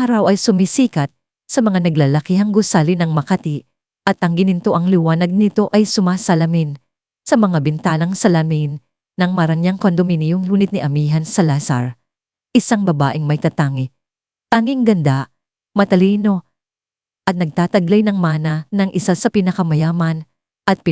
araw ay sumisikat sa mga naglalakihang gusali ng Makati at ang ginintoang liwanag nito ay sumasalamin sa mga bintanang salamin ng Maranyang kondominyong unit ni Amihan Salazar. Isang babaeng may tatangi, tanging ganda, matalino, at nagtataglay ng mana ng isa sa pinakamayaman at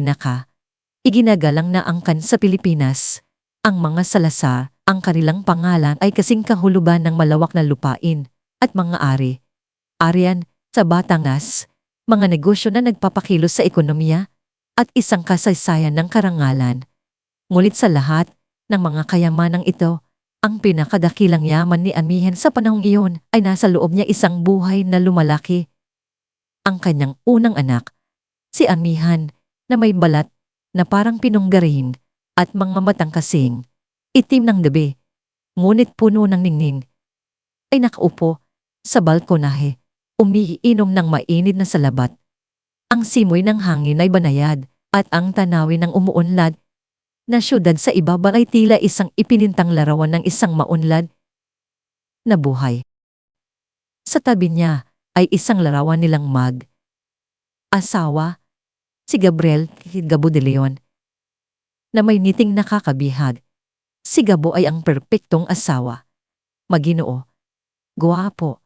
iginagalang na angkan sa Pilipinas. Ang mga Salazar, ang kanilang pangalan ay kasing kahulugan ng malawak na lupain at mga ari-arian sa Batangas, mga negosyo na nagpapakilos sa ekonomiya at isang kasaysayan ng karangalan. Ngunit sa lahat ng mga kayamanang ito, ang pinakadakilang yaman ni Amihan sa panahong iyon ay nasa loob niya isang buhay na lumalaki. Ang kanyang unang anak, si Amihan, na may balat na parang pinunggarin at mga matang kasing itim ng gabi, ngunit puno ng ningning, ay nakaupo sa balkonahe, umiinom ng mainit na salabat. Ang simoy ng hangin ay banayad at ang tanawin ng umuunlad na syudad sa ibaba ay tila isang ipinintang larawan ng isang maunlad na buhay. Sa tabi niya ay isang larawan nilang asawa, si Gabriel Gabo de Leon, na may ngiting nakakabihag. Si Gabo ay ang perpektong asawa. Maginoo, guwapo,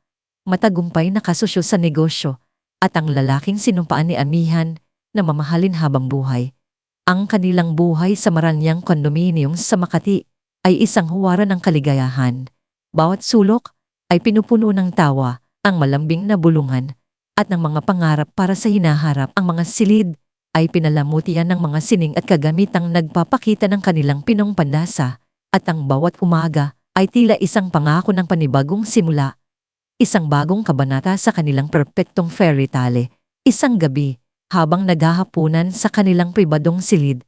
matagumpay na kasosyo sa negosyo, at ang lalaking sinumpaan ni Amihan na mamahalin habang buhay. Ang kanilang buhay sa Maranyang kondominium sa Makati ay isang huwaran ng kaligayahan. Bawat sulok ay pinupuno ng tawa, ang malambing na bulungan, at ng mga pangarap para sa hinaharap. Ang mga silid ay pinalamutian ng mga sining at kagamitang nagpapakita ng kanilang pinong pandasa, at ang bawat umaga ay tila isang pangako ng panibagong simula. Isang bagong kabanata sa kanilang perpektong fairy tale. Isang gabi, habang naghahapunan sa kanilang pribadong silid,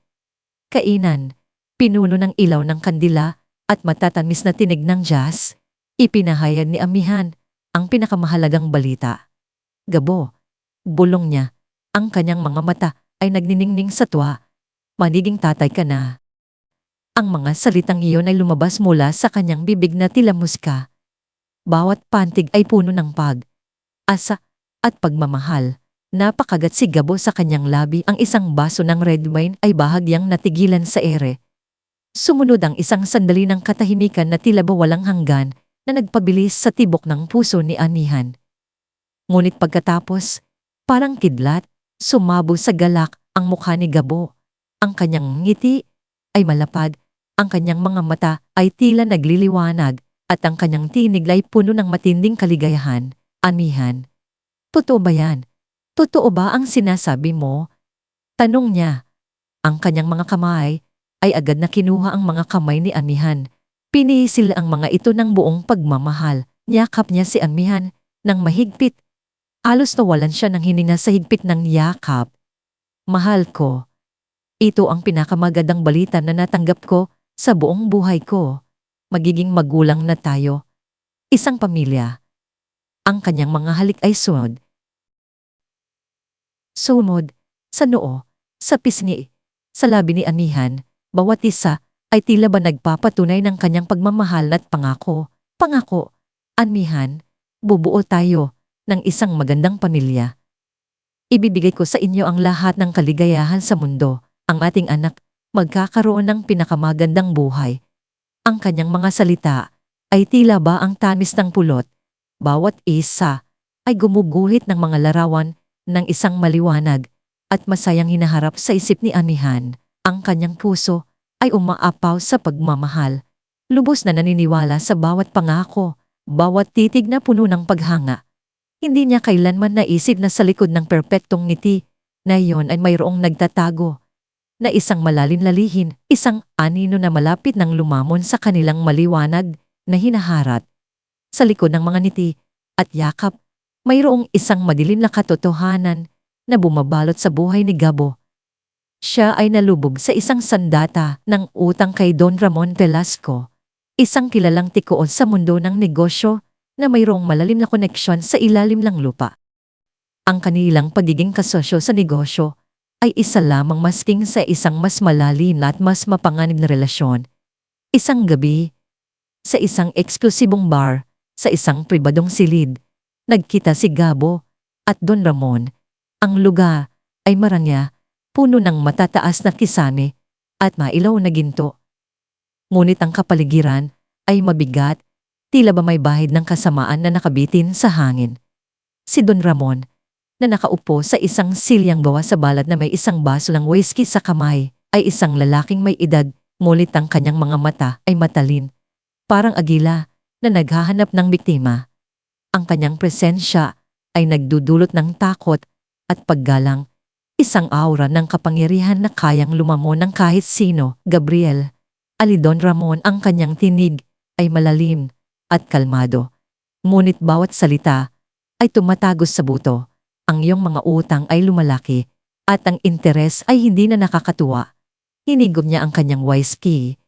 kainan, pinuno ng ilaw ng kandila at matatamis na tinig ng jazz, ipinahayag ni Amihan ang pinakamahalagang balita. Gabo, bulong niya, ang kanyang mga mata ay nagniningning sa tuwa. Magiging tatay ka na. Ang mga salitang iyon ay lumabas mula sa kanyang bibig na tila muska. Bawat pantig ay puno ng asa at pagmamahal. Napakagat si Gabo sa kanyang labi. Ang isang baso ng red wine ay bahagyang natigilan sa ere. Sumunod ang isang sandali ng katahimikan na tila ba walang hanggan na nagpabilis sa tibok ng puso ni Amihan. Ngunit pagkatapos, parang kidlat, sumabo sa galak ang mukha ni Gabo. Ang kanyang ngiti ay malapad, ang kanyang mga mata ay tila nagliliwanag, at ang kanyang tinig ay puno ng matinding kaligayahan. Amihan, totoo ba yan? Totoo ba ang sinasabi mo? Tanong niya. Ang kanyang mga kamay ay agad na kinuha ang mga kamay ni Amihan. Pinisil ang mga ito ng buong pagmamahal. Yakap niya si Amihan ng mahigpit. Halos nawalan siya ng hininga sa higpit ng yakap. Mahal ko. Ito ang pinakamagandang balita na natanggap ko sa buong buhay ko. Magiging magulang na tayo. Isang pamilya. Ang kanyang mga halik ay sumod, sa noo, sa pisngi, sa labi ni Amihan. Bawat isa ay tila ba nagpapatunay ng kanyang pagmamahal at pangako. Pangako, Amihan, bubuo tayo ng isang magandang pamilya. Ibibigay ko sa inyo ang lahat ng kaligayahan sa mundo. Ang ating anak magkakaroon ng pinakamagandang buhay. Ang kanyang mga salita ay tila ba ang tamis ng pulot. Bawat isa ay gumuguhit ng mga larawan ng isang maliwanag at masayang hinaharap sa isip ni Amihan. Ang kanyang puso ay umaapaw sa pagmamahal. Lubos na naniniwala sa bawat pangako, bawat titig na puno ng paghanga. Hindi niya kailanman naisip na sa likod ng perpektong ngiti na iyon ay mayroong nagtatago na isang malalim na lihin, isang anino na malapit ng lumamon sa kanilang maliwanag na hinaharap. Sa likod ng mga ngiti at yakap, mayroong isang madilim na katotohanan na bumabalot sa buhay ni Gabo. Siya ay nalubog sa isang sandata ng utang kay Don Ramon Velasco, isang kilalang tikoon sa mundo ng negosyo na mayroong malalim na koneksyon sa ilalim ng lupa. Ang kanilang pagiging kasosyo sa negosyo ay isa lamang masking sa isang mas malalim at mas mapanganib na relasyon. Isang gabi, sa isang eksklusibong bar, sa isang pribadong silid, Nagkita si Gabo at Don Ramon. Ang lugar ay marangya, puno ng matataas na kisame at mailaw na ginto. Ngunit ang kapaligiran ay mabigat, tila ba may bahid ng kasamaan na nakabitin sa hangin. Si Don Ramon, na nakaupo sa isang silyang gawa sa balat na may isang baso ng whiskey sa kamay, ay isang lalaking may edad, ngunit ang kanyang mga mata ay matalin. Parang agila na naghahanap ng biktima. Ang kanyang presensya ay nagdudulot ng takot at paggalang, isang aura ng kapangyarihan na kayang lumamon ng kahit sino. Gabriel, ali Don Ramon, ang kanyang tinig ay malalim at kalmado. Ngunit bawat salita ay tumatagos sa buto. Ang iyong mga utang ay lumalaki at ang interes ay hindi na nakakatuwa. Hinigop niya ang kanyang whiskey.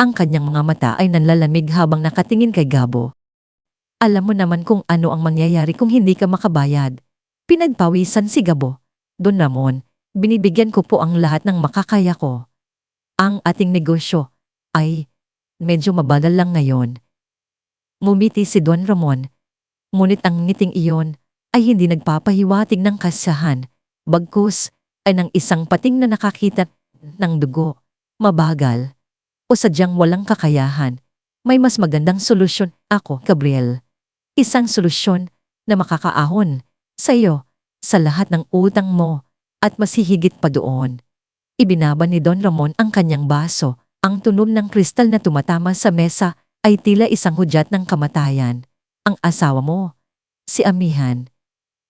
Ang kanyang mga mata ay nanlalamig habang nakatingin kay Gabo. Alam mo naman kung ano ang mangyayari kung hindi ka makabayad. Pinagpawisan si Gabo. Don Ramon, binibigyan ko po ang lahat ng makakaya ko. Ang ating negosyo ay medyo mabagal lang ngayon. Ngumiti si Don Ramon. Ngunit ang ngiting iyon ay hindi nagpapahiwatig ng kasiyahan, bagkus ay ng isang pating na nakakita ng dugo, mabagal, o sadyang walang kakayahan. May mas magandang solusyon ako, Gabriel. Isang solusyon na makakaahon sa iyo, sa lahat ng utang mo, at mas hihigit pa doon. Ibinaba ni Don Ramon ang kanyang baso, ang tunog ng kristal na tumatama sa mesa ay tila isang hudyat ng kamatayan. Ang asawa mo, si Amihan,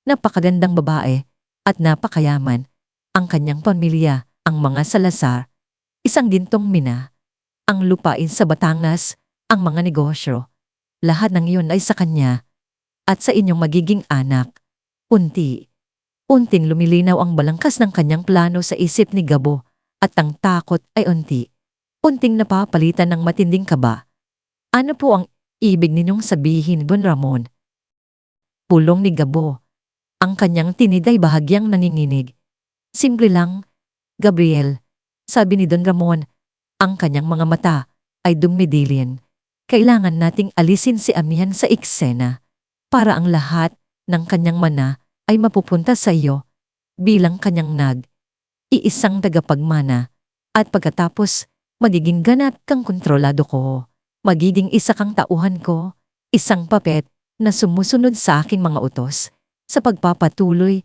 napakagandang babae at napakayaman. Ang kanyang pamilya, ang mga Salazar, isang gintong mina, ang lupain sa Batangas, ang mga negosyo. Lahat ng iyon ay sa kanya at sa inyong magiging anak. Unting lumilinaw ang balangkas ng kanyang plano sa isip ni Gabo at ang takot ay unting napapalitan ng matinding kaba. Ano po ang ibig ninyong sabihin, Don Ramon? Pulong ni Gabo. Ang kanyang tinig ay bahagyang nanginginig. Simple lang, Gabriel, sabi ni Don Ramon. Ang kanyang mga mata ay dumidilin. Kailangan nating alisin si Amihan sa eksena para ang lahat ng kanyang mana ay mapupunta sa iyo bilang kanyang iisang tagapagmana at pagkatapos magiging ganap kang kontrolado ko. Magiging isa kang tauhan ko, isang papet na sumusunod sa aking mga utos. Sa pagpapatuloy,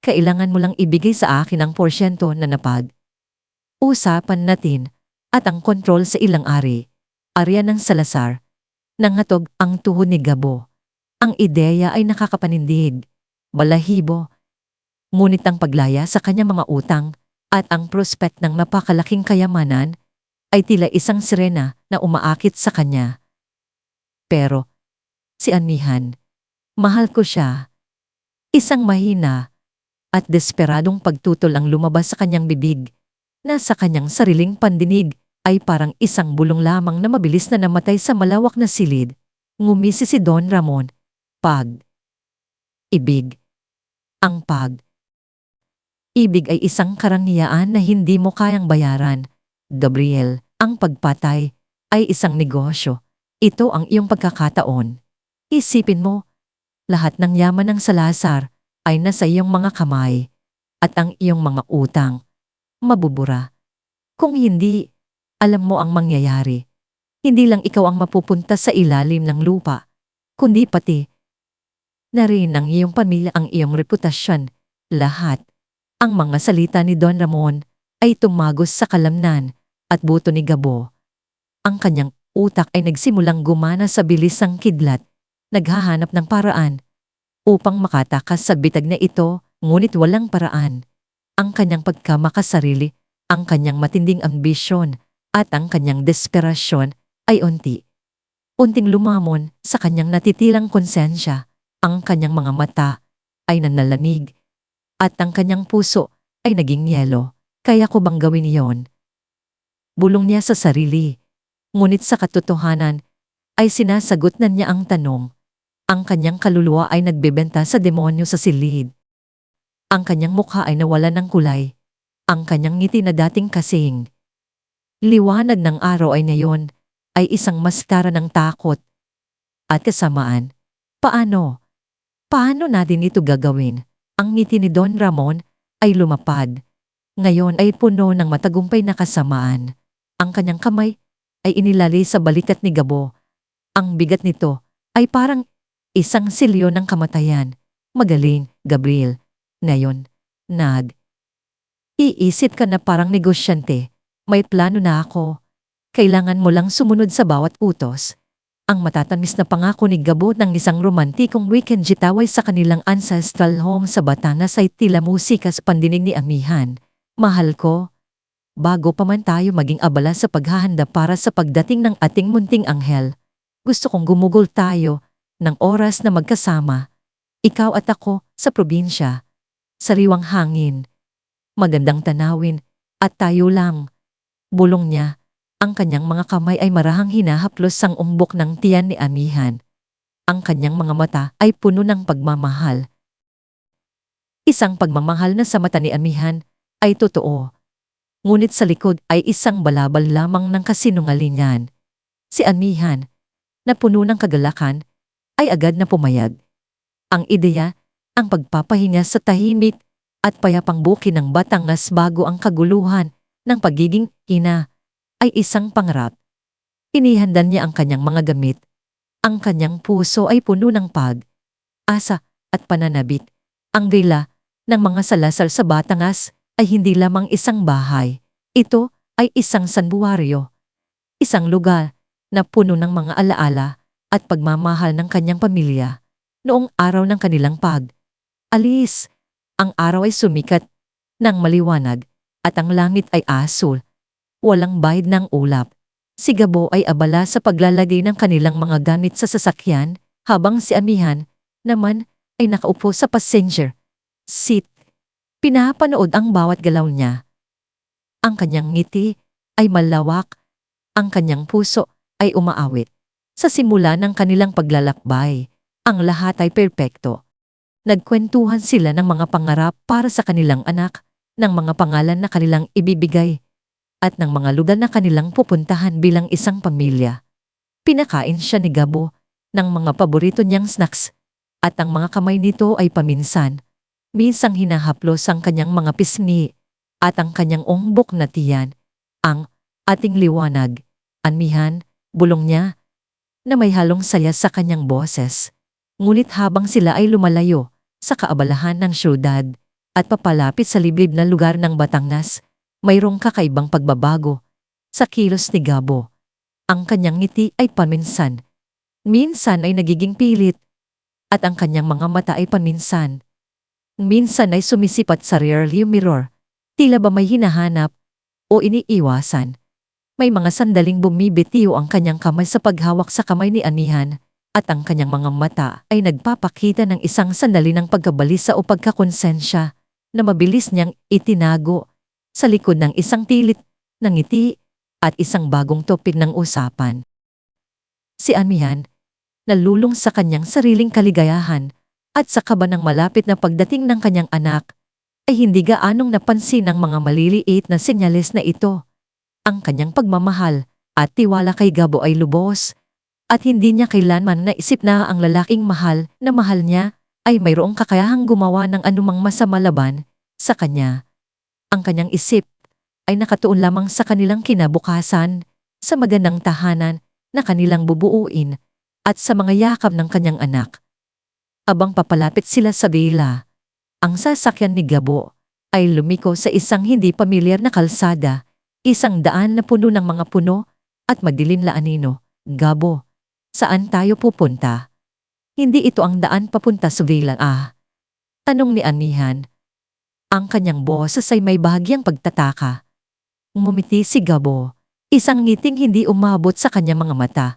kailangan mo lang ibigay sa akin ang porsyento na napag-usapan natin at ang kontrol sa ilang ari. Arya ng Salazar. Nangatog ang tuhod ni Gabo. Ang ideya ay nakakapanindig, balahibo. Ngunit ang paglaya sa kanyang mga utang at ang prospect ng napakalaking kayamanan ay tila isang sirena na umaakit sa kanya. Pero, si Amihan, mahal ko siya. Isang mahina at desperadong pagtutol ang lumabas sa kanyang bibig. Nasa kanyang sariling pandinig ay parang isang bulong lamang na mabilis na namatay sa malawak na silid. Ngumisi si Don Ramon. Ibig. Ang ibig ay isang karangyaan na hindi mo kayang bayaran. Gabriel, ang pagpatay ay isang negosyo. Ito ang iyong pagkakataon. Isipin mo, lahat ng yaman ng Salazar ay nasa iyong mga kamay at ang iyong mga utang mabubura. Kung hindi, alam mo ang mangyayari. Hindi lang ikaw ang mapupunta sa ilalim ng lupa, kundi pati na rin ang iyong pamilya, ang iyong reputasyon. Lahat. Ang mga salita ni Don Ramon ay tumagos sa kalamnan at buto ni Gabo. Ang kanyang utak ay nagsimulang gumana sa bilis ng kidlat, naghahanap ng paraan upang makatakas sa bitag na ito, ngunit walang paraan. Ang kanyang pagkamakasarili, ang kanyang matinding ambisyon, at ang kanyang desperasyon ay unting lumamon sa kanyang natitirang konsensya. Ang kanyang mga mata ay nanlalamig, at ang kanyang puso ay naging yelo. Kaya ko bang gawin iyon? Bulong niya sa sarili. Ngunit sa katotohanan ay sinasagot na niya ang tanong. Ang kanyang kaluluwa ay nagbebenta sa demonyo sa silid. Ang kanyang mukha ay nawalan ng kulay. Ang kanyang ngiti na dating kasing liwanag ng araw ay ngayon ay isang maskara ng takot at kasamaan. Paano Paano natin ito gagawin? Ang ngiti ni Don Ramon ay lumapad. Ngayon ay puno ng matagumpay na kasamaan. Ang kanyang kamay ay inilali sa balikat ni Gabo. Ang bigat nito ay parang isang silyo ng kamatayan. Magaling, Gabriel. Ngayon, iisip ka na parang negosyante. May plano na ako. Kailangan mo lang sumunod sa bawat utos. Ang matatamis na pangako ni Gabo ng isang romantikong weekend gitaway sa kanilang ancestral home sa Batanes ay tila musika sa pandinig ni Amihan. Mahal ko, bago pa man tayo maging abala sa paghahanda para sa pagdating ng ating munting anghel, gusto kong gumugol tayo ng oras na magkasama. Ikaw at ako sa probinsya, sariwang hangin, magandang tanawin, at tayo lang. Bulong niya. Ang kanyang mga kamay ay marahang hinahaplos ang umbok ng tiyan ni Amihan. Ang kanyang mga mata ay puno ng pagmamahal. Isang pagmamahal na sa mata ni Amihan ay totoo. Ngunit sa likod ay isang balabal lamang ng kasinungalingan. Si Amihan, na puno ng kagalakan, ay agad na pumayag. Ang ideya, ang pagpapahinga sa tahimik at payapang buki ng Batangas bago ang kaguluhan ng pagiging ina, ay isang pangarap. Inihanda niya ang kanyang mga gamit. Ang kanyang puso ay puno ng asa at pananabik. Ang villa ng mga Salazar sa Batangas ay hindi lamang isang bahay. Ito ay isang santuaryo. Isang lugar na puno ng mga alaala at pagmamahal ng kanyang pamilya. Noong araw ng kanilang alis, ang araw ay sumikat ng maliwanag at ang langit ay asul. Walang bahid ng ulap. Si Gabo ay abala sa paglalagay ng kanilang mga gamit sa sasakyan, habang si Amihan naman ay nakaupo sa passenger seat. Pinapanood ang bawat galaw niya. Ang kanyang ngiti ay malawak, ang kanyang puso ay umaawit. Sa simula ng kanilang paglalakbay, ang lahat ay perpekto. Nagkwentuhan sila ng mga pangarap para sa kanilang anak, ng mga pangalan na kanilang ibibigay, at ng mga lugar na kanilang pupuntahan bilang isang pamilya. Pinakain siya ni Gabo ng mga paborito niyang snacks at ang mga kamay nito ay minsang hinahaplos ang kanyang mga pisngi at ang kanyang umbok na tiyan, ang ating liwanag. Amihan, bulong niya, na may halong saya sa kanyang boses. Ngunit habang sila ay lumalayo sa kaabalahan ng syudad at papalapit sa liblib na lugar ng Batangas, mayroong kakaibang pagbabago sa kilos ni Gabo. Ang kanyang ngiti ay minsan ay nagiging pilit, at ang kanyang mga mata ay minsan ay sumisipat sa rearview mirror, tila ba may hinahanap o iniiwasan. May mga sandaling bumibitiw ang kanyang kamay sa paghawak sa kamay ni Amihan, at ang kanyang mga mata ay nagpapakita ng isang sandali ng pagkabalisa o pagkakonsensya na mabilis niyang itinago sa likod ng isang tilit ng ngiti at isang bagong topik ng usapan. Si Amihan, nalulung sa kanyang sariling kaligayahan at sa kaba ng malapit na pagdating ng kanyang anak, ay hindi gaanong napansin ang mga maliliit na senyales na ito. Ang kanyang pagmamahal at tiwala kay Gabo ay lubos, at hindi niya kailanman naisip na ang lalaking mahal niya ay mayroong kakayahang gumawa ng anumang masama laban sa kanya. Ang kanyang isip ay nakatuon lamang sa kanilang kinabukasan, sa magandang tahanan na kanilang bubuuin, at sa mga yakap ng kanyang anak. Abang papalapit sila sa villa, ang sasakyan ni Gabo ay lumiko sa isang hindi pamilyar na kalsada, isang daan na puno ng mga puno at madilim na anino. Gabo, saan tayo pupunta? Hindi ito ang daan papunta sa villa, tanong ni Amihan. Ang kanyang boses ay may bahagyang pagtataka. Ngumiti si Gabo, isang ngiting hindi umabot sa kanyang mga mata.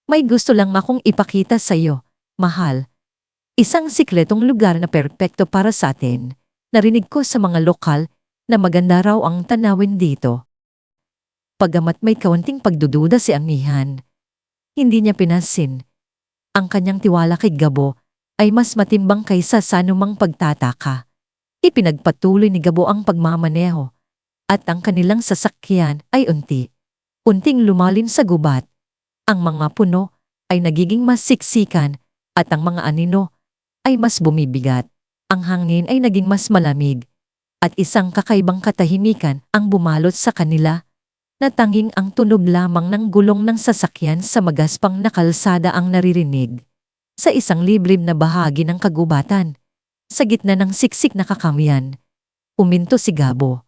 May gusto lang akong ipakita sa iyo, mahal. Isang sikretong lugar na perpekto para sa atin. Narinig ko sa mga lokal na maganda raw ang tanawin dito. Pagamat may kaunting pagdududa si Amihan, hindi niya pinansin. Ang kanyang tiwala kay Gabo ay mas matimbang kaysa sa anumang pagtataka. Ipinagpatuloy ni Gabo ang pagmamaneho, at ang kanilang sasakyan ay unting lumalim sa gubat. Ang mga puno ay nagiging mas siksikan, at ang mga anino ay mas bumibigat. Ang hangin ay naging mas malamig. At isang kakaibang katahimikan ang bumalot sa kanila, na tanging ang tunog lamang ng gulong ng sasakyan sa magaspang na kalsada ang naririnig. Sa isang liblib na bahagi ng kagubatan, sa gitna ng siksik na kakamihan, uminto si Gabo.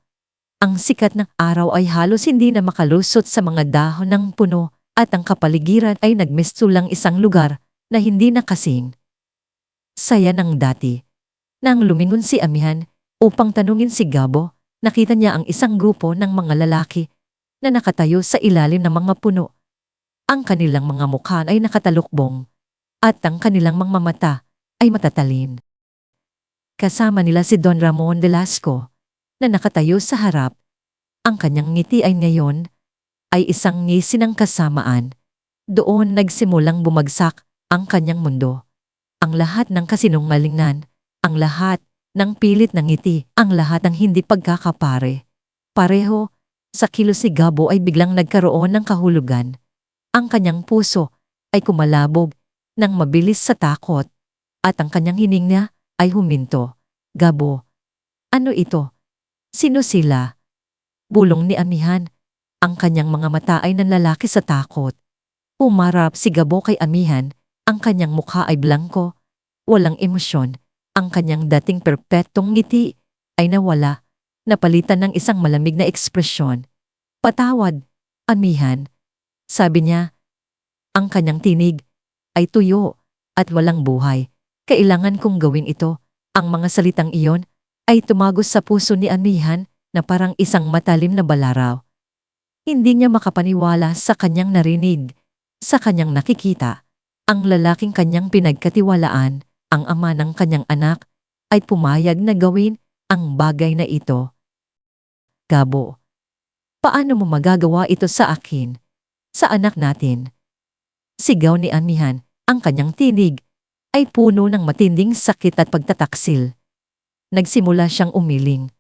Ang sikat ng araw ay halos hindi na makalusot sa mga dahon ng puno at ang kapaligiran ay nagmistulang isang lugar na hindi na kasing saya ng dati. Nang lumingon si Amihan upang tanungin si Gabo, nakita niya ang isang grupo ng mga lalaki na nakatayo sa ilalim ng mga puno. Ang kanilang mga mukha ay nakatalukbong at ang kanilang mga mata ay matatalin. Kasama nila si Don Ramon Velasco na nakatayo sa harap. Ang kanyang ngiti ay ngayon ay isang ngisi ng kasamaan. Doon nagsimulang bumagsak ang kanyang mundo. Ang lahat ng kasinungalingan, ang lahat ng pilit ng ngiti, ang lahat ng hindi pagkakapare. Pareho, sa kilos si Gabo ay biglang nagkaroon ng kahulugan. Ang kanyang puso ay kumalabog ng mabilis sa takot at ang kanyang hining niya ay huminto. Gabo, ano ito? Sino sila? Bulong ni Amihan. Ang kanyang mga mata ay nanlalaki sa takot. Umarap si Gabo kay Amihan. Ang kanyang mukha ay blanko, walang emosyon. Ang kanyang dating perpektong ngiti ay nawala, napalitan ng isang malamig na ekspresyon. Patawad, Amihan. Sabi niya. Ang kanyang tinig ay tuyo at walang buhay. Kailangan kong gawin ito. Ang mga salitang iyon ay tumagos sa puso ni Amihan na parang isang matalim na balaraw. Hindi niya makapaniwala sa kanyang narinig, sa kanyang nakikita. Ang lalaking kanyang pinagkatiwalaan, ang ama ng kanyang anak, ay pumayag na gawin ang bagay na ito. Gabo, paano mo magagawa ito sa akin? Sa anak natin? Sigaw ni Amihan. Ang kanyang tinig ay puno ng matinding sakit at pagtataksil. Nagsimula siyang umiling.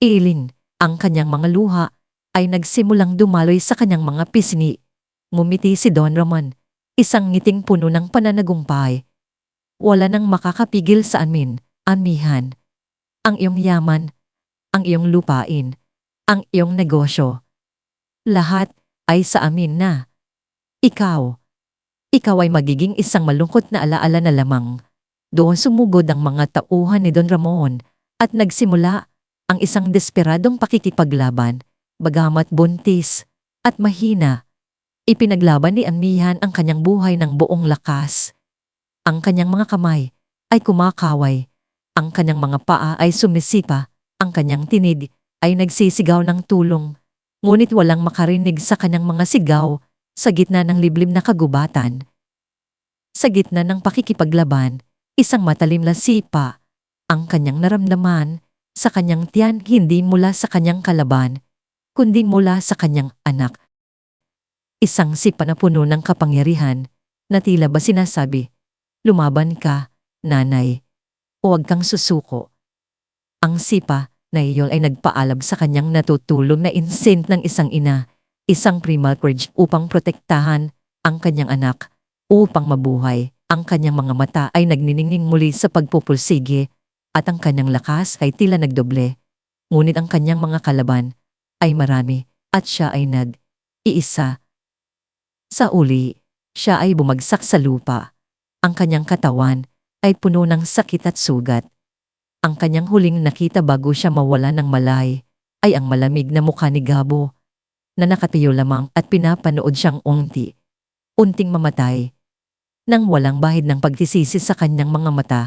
Iling, ang kanyang mga luha ay nagsimulang dumaloy sa kanyang mga pisngi. Ngumiti si Don Ramon, isang ngiting puno ng pananagumpay. Wala nang makakapigil sa amin, Amihan. Ang iyong yaman, ang iyong lupain, ang iyong negosyo. Lahat ay sa amin na. Ikaw ay magiging isang malungkot na alaala na lamang. Doon sumugod ang mga tauhan ni Don Ramon at nagsimula ang isang desperadong pakikipaglaban, bagamat buntis at mahina. Ipinaglaban ni Amihan ang kanyang buhay ng buong lakas. Ang kanyang mga kamay ay kumakaway, ang kanyang mga paa ay sumisipa, ang kanyang tinig ay nagsisigaw ng tulong. Ngunit walang makarinig sa kanyang mga sigaw sa gitna ng liblib na kagubatan. Sa gitna ng pakikipaglaban, isang matalim na sipa ang kanyang naramdaman sa kanyang tiyan, hindi mula sa kanyang kalaban, kundi mula sa kanyang anak. Isang sipa na puno ng kapangyarihan na tila ba sinasabi, lumaban ka, nanay. Huwag kang susuko. Ang sipa na iyon ay nagpaalab sa kanyang natutulog na instinct ng isang ina, isang primal urge upang protektahan ang kanyang anak, upang mabuhay. Ang kanyang mga mata ay nagniningning muli sa pagpupulsige at ang kanyang lakas ay tila nagdoble. Ngunit ang kanyang mga kalaban ay marami at siya ay nag-iisa. Sa uli, siya ay bumagsak sa lupa. Ang kanyang katawan ay puno ng sakit at sugat. Ang kanyang huling nakita bago siya mawala ng malay ay ang malamig na mukha ni Gabo na nakatayo lamang at pinapanood siyang unting mamatay. Nang walang bahid ng pagtisisi sa kanyang mga mata,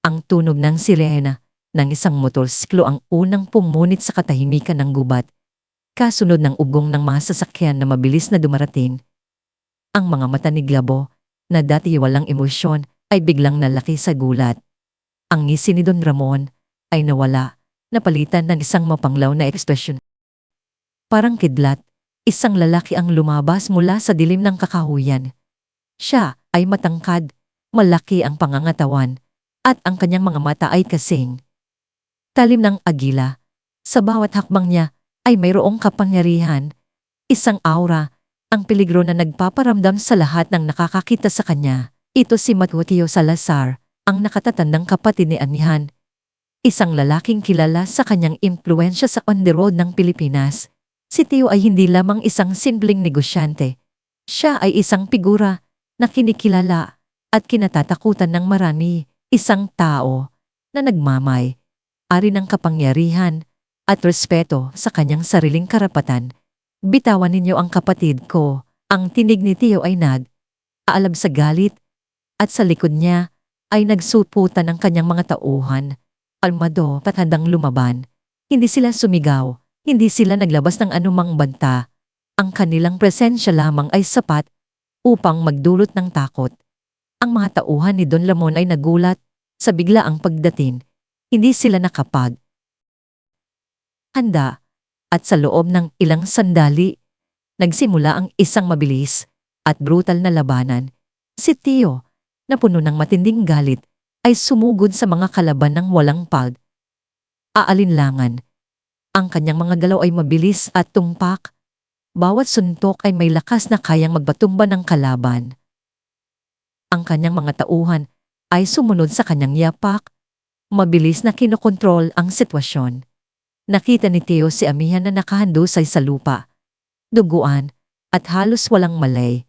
ang tunog ng sirena ng isang motorsiklo ang unang pumunit sa katahimikan ng gubat, kasunod ng ugong ng mga sasakyan na mabilis na dumarating. Ang mga mata ni Gabo, na dati walang emosyon, ay biglang nalaki sa gulat. Ang ngisi ni Don Ramon ay nawala, napalitan ng isang mapanglaw na ekspresyon. Parang kidlat, isang lalaki ang lumabas mula sa dilim ng kakahuyan. Siya ay matangkad, malaki ang pangangatawan, at ang kanyang mga mata ay kasing talim ng agila. Sa bawat hakbang niya ay mayroong kapangyarihan, isang aura, ang peligro na nagpaparamdam sa lahat ng nakakakita sa kanya. Ito si Matutio Salazar, ang nakatatandang kapatid ni Amihan. Isang lalaking kilala sa kanyang impluensya sa on the road ng Pilipinas. Si Tio ay hindi lamang isang simpleng negosyante. Siya ay isang figura na kinikilala at kinatatakutan ng marami, isang tao na nagmamay, ari ng kapangyarihan at respeto sa kanyang sariling karapatan. Bitawan ninyo ang kapatid ko. Ang tinig ni Tio ay aalab sa galit at sa likod niya ay nagsuputan ng kanyang mga tauhan. Kalmado at handang lumaban. Hindi sila sumigaw, hindi sila naglabas ng anumang banta. Ang kanilang presensya lamang ay sapat upang magdulot ng takot. Ang mga tauhan ni Don Ramon ay nagulat sa biglaang pagdating. Hindi sila handa at sa loob ng ilang sandali, nagsimula ang isang mabilis at brutal na labanan. Si Tio, na puno ng matinding galit, ay sumugod sa mga kalaban ng walang aalinlangan. Ang kanyang mga galaw ay mabilis at tumpak. Bawat suntok ay may lakas na kayang magbatumba ng kalaban. Ang kanyang mga tauhan ay sumunod sa kanyang yapak. Mabilis na kinokontrol ang sitwasyon. Nakita ni Tio si Amihan na nakahandusay sa lupa, duguan at halos walang malay.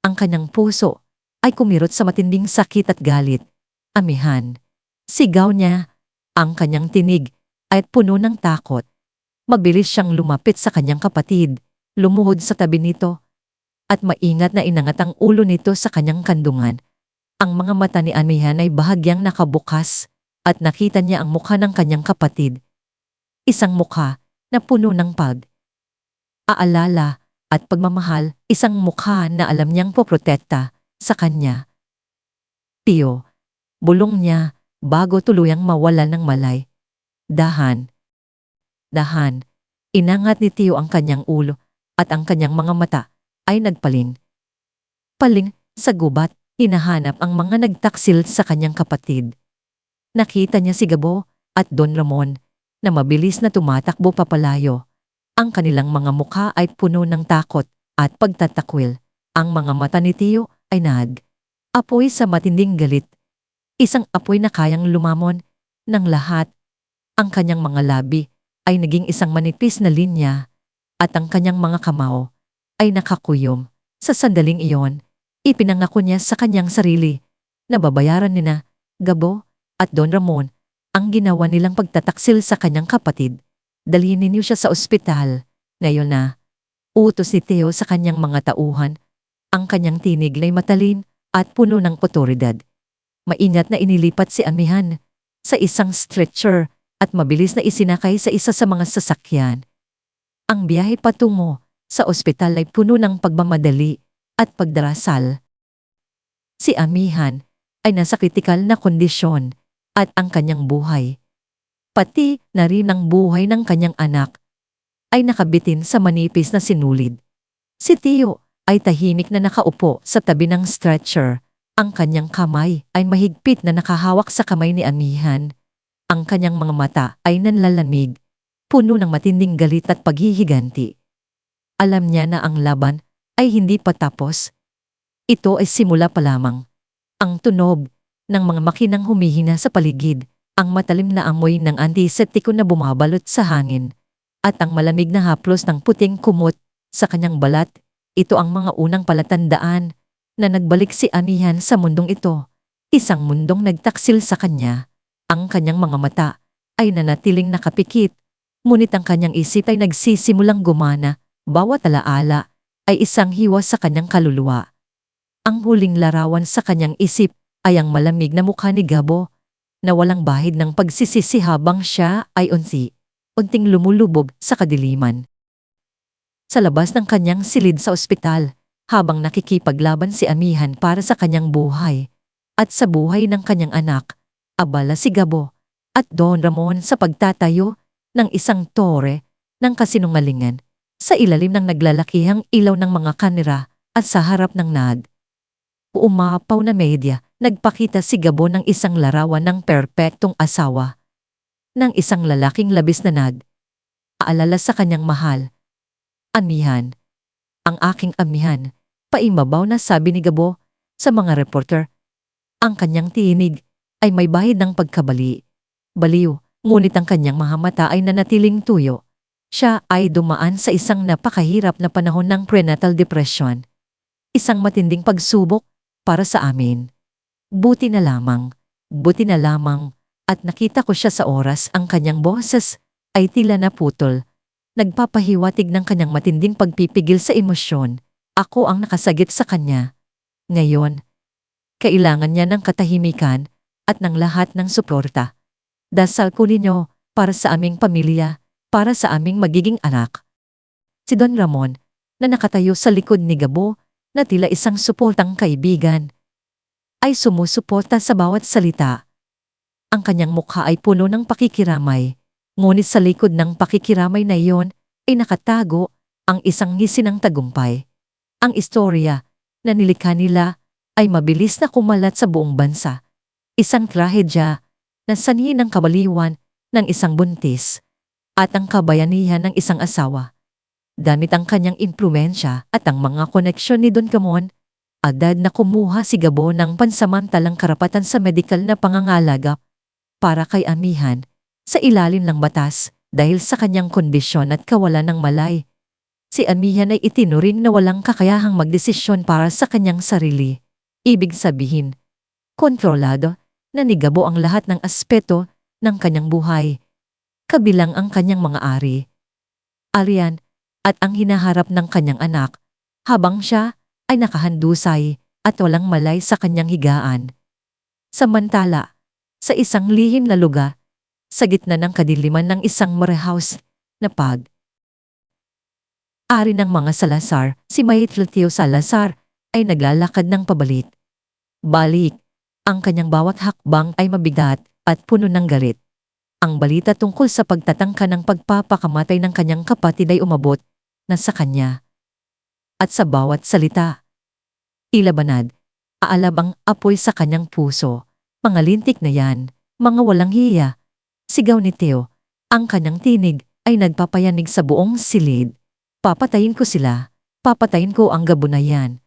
Ang kanyang puso ay kumirot sa matinding sakit at galit. Amihan. Sigaw niya. Ang kanyang tinig ay puno ng takot. Mabilis siyang lumapit sa kanyang kapatid, lumuhod sa tabi nito, at maingat na inangat ang ulo nito sa kanyang kandungan. Ang mga mata ni Amihan ay bahagyang nakabukas at nakita niya ang mukha ng kanyang kapatid. Isang mukha na puno ng aalala at pagmamahal, isang mukha na alam niyang poprotekta sa kanya. Tio. Bulong niya bago tuluyang mawala ng malay. Dahan. Inangat ni Tio ang kanyang ulo at ang kanyang mga mata ay nagpaling. Paling sa gubat, hinahanap ang mga nagtaksil sa kanyang kapatid. Nakita niya si Gabo at Don Ramon na mabilis na tumatakbo papalayo. Ang kanilang mga mukha ay puno ng takot at pagtatakwil. Ang mga mata ni Tio ay apoy sa matinding galit. Isang apoy na kayang lumamon ng lahat. Ang kanyang mga labi ay naging isang manipis na linya at ang kanyang mga kamao ay nakakuyom. Sa sandaling iyon, ipinangako niya sa kanyang sarili na babayaran nina Gabo at Don Ramon ang ginawa nilang pagtataksil sa kanyang kapatid. Dalhin ninyo siya sa ospital. Ngayon na, utos ni Tio sa kanyang mga tauhan. Ang kanyang tinig ay matalin at puno ng otoridad. Maingat na inilipat si Amihan sa isang stretcher at mabilis na isinakay sa isa sa mga sasakyan. Ang biyahe patungo sa ospital ay puno ng pagmamadali at pagdarasal. Si Amihan ay nasa kritikal na kondisyon at ang kanyang buhay, pati na rin ang buhay ng kanyang anak, ay nakabitin sa manipis na sinulid. Si Tio ay tahimik na nakaupo sa tabi ng stretcher. Ang kanyang kamay ay mahigpit na nakahawak sa kamay ni Amihan. Ang kanyang mga mata ay nanlalamig, puno ng matinding galit at paghihiganti. Alam niya na ang laban ay hindi pa tapos. Ito ay simula pa lamang. Ang tunog ng mga makinang humihina sa paligid, ang matalim na amoy ng antiseptiko na bumabalot sa hangin, at ang malamig na haplos ng puting kumot sa kanyang balat, ito ang mga unang palatandaan na nagbalik si Amihan sa mundong ito, isang mundong nagtaksil sa kanya. Ang kanyang mga mata ay nanatiling nakapikit, ngunit ang kanyang isip ay nagsisimulang gumana. Bawat alaala ay isang hiwa sa kanyang kaluluwa. Ang huling larawan sa kanyang isip ay ang malamig na mukha ni Gabo na walang bahid ng pagsisisi habang siya ay unting lumulubog sa kadiliman. Sa labas ng kanyang silid sa ospital, habang nakikipaglaban si Amihan para sa kanyang buhay at sa buhay ng kanyang anak, abala si Gabo at Don Ramon sa pagtatayo ng isang tore ng kasinungalingan sa ilalim ng naglalakihang ilaw ng mga kamera at sa harap ng umapaw na media. Nagpakita si Gabo ng isang larawan ng perpektong asawa ng isang lalaking labis na aalala sa kanyang mahal. Amihan. Ang aking Amihan. Paimabaw na sabi ni Gabo sa mga reporter. Ang kanyang tinig ay may bahid ng pagkabali. Baliw, ngunit ang kanyang mga mata ay nanatiling tuyo. Siya ay dumaan sa isang napakahirap na panahon ng prenatal depression. Isang matinding pagsubok para sa amin. Buti na lamang, at nakita ko siya sa oras ang kanyang boses ay tila naputol. Nagpapahiwatig ng kanyang matinding pagpipigil sa emosyon. Ako ang nakasagip sa kanya. Ngayon, kailangan niya ng katahimikan at ng lahat ng suporta. Dasal ko ninyo para sa aming pamilya, para sa aming magiging anak. Si Don Ramon, na nakatayo sa likod ni Gabo, na tila isang suportang kaibigan, ay sumusuporta sa bawat salita. Ang kanyang mukha ay puno ng pakikiramay, ngunit sa likod ng pakikiramay na iyon ay nakatago ang isang ngisi ng tagumpay. Ang istorya na nilikha nila ay mabilis na kumalat sa buong bansa. Isang trahedya na sanhi ng kabaliwan ng isang buntis at ang kabayanihan ng isang asawa. Gamit ang kanyang impluwensya at ang mga koneksyon ni Don Ramon, agad na kumuha si Gabo ng pansamantalang karapatan sa medikal na pangangalaga para kay Amihan sa ilalim ng batas dahil sa kanyang kondisyon at kawalan ng malay. Si Amihan ay itinuring na walang kakayahang magdesisyon para sa kanyang sarili. Ibig sabihin, kontrolado na ni Gabo ang lahat ng aspeto ng kanyang buhay, kabilang ang kanyang mga ari, arian, at ang hinaharap ng kanyang anak, habang siya ay nakahandusay at walang malay sa kanyang higaan. Samantala, sa isang lihim na lugar, sa gitna ng kadiliman ng isang warehouse na ari ng mga Salazar, si Maitl Teo Salazar ay naglalakad ng pabalik. Balik, ang kanyang bawat hakbang ay mabigat at puno ng galit. Ang balita tungkol sa pagtatangka ng pagpapakamatay ng kanyang kapatid ay umabot na sa kanya. At sa bawat salita, ilabanad, aalab ang apoy sa kanyang puso. Mga lintik na yan, mga walang hiya. Sigaw ni Teo, ang kanyang tinig ay nagpapayanig sa buong silid. Papatayin ko sila, papatayin ko ang Gabo na yan.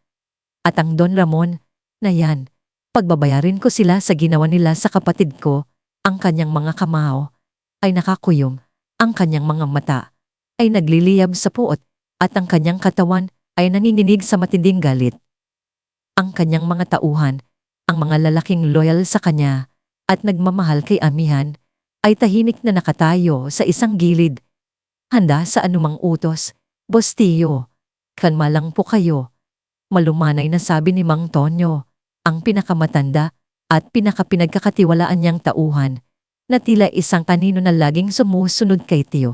At ang Don Ramon na yan, pagbabayarin ko sila sa ginawa nila sa kapatid ko. Ang kanyang mga kamao ay nakakuyom, ang kanyang mga mata ay nagliliyab sa puot, at ang kanyang katawan ay nanginginig sa matinding galit. Ang kanyang mga tauhan, ang mga lalaking loyal sa kanya at nagmamahal kay Amihan, ay tahimik na nakatayo sa isang gilid. Handa sa anumang utos. Boss Tio, kalma lang po kayo. Malumanay na sabi ni Mang Tonyo, ang pinakamatanda at pinakapinagkakatiwalaan niyang tauhan, na tila isang kanino na laging sumusunod kay Tio.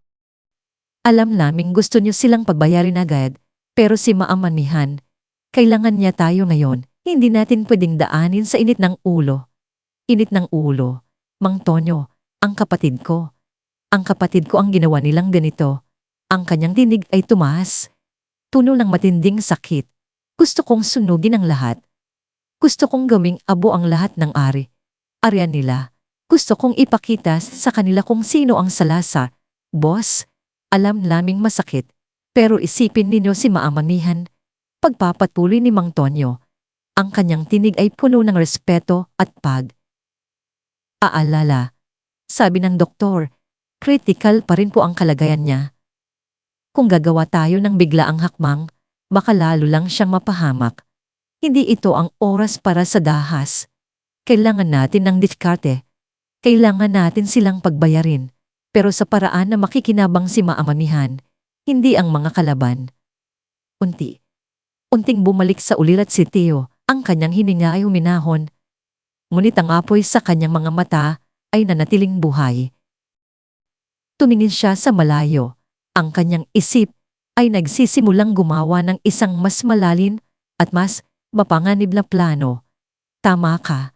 Alam naming gusto niyo silang pagbayarin agad, pero si Maamanihan, kailangan niya tayo ngayon, hindi natin pwedeng daanin sa init ng ulo. Init ng ulo, Mang Tonyo, ang kapatid ko. Ang kapatid ko ang ginawa nilang ganito. Ang kanyang tinig ay tumaas. Tuno ng matinding sakit. Gusto kong sunugin ang lahat. Gusto kong gawing abo ang lahat ng arian nila. Gusto kong ipakita sa kanila kung sino ang Salazar. Boss, alam naming masakit, pero isipin ninyo si Maamanihan. Pagpapatuloy ni Mang Tonyo, ang kanyang tinig ay puno ng respeto at pag-aalala. Sabi ng doktor, critical pa rin po ang kalagayan niya. Kung gagawa tayo ng biglaang hakbang, baka lalo lang siyang mapahamak. Hindi ito ang oras para sa dahas. Kailangan natin ng diskarte. Kailangan natin silang pagbayarin, pero sa paraan na makikinabang si Maamanihan, hindi ang mga kalaban. Unting bumalik sa ulirat si Teo, ang kanyang hininga ay huminahon. Ngunit ang apoy sa kanyang mga mata ay nanatiling buhay. Tumingin siya sa malayo. Ang kanyang isip ay nagsisimulang gumawa ng isang mas malalim at mas mapanganib na plano. Tama ka,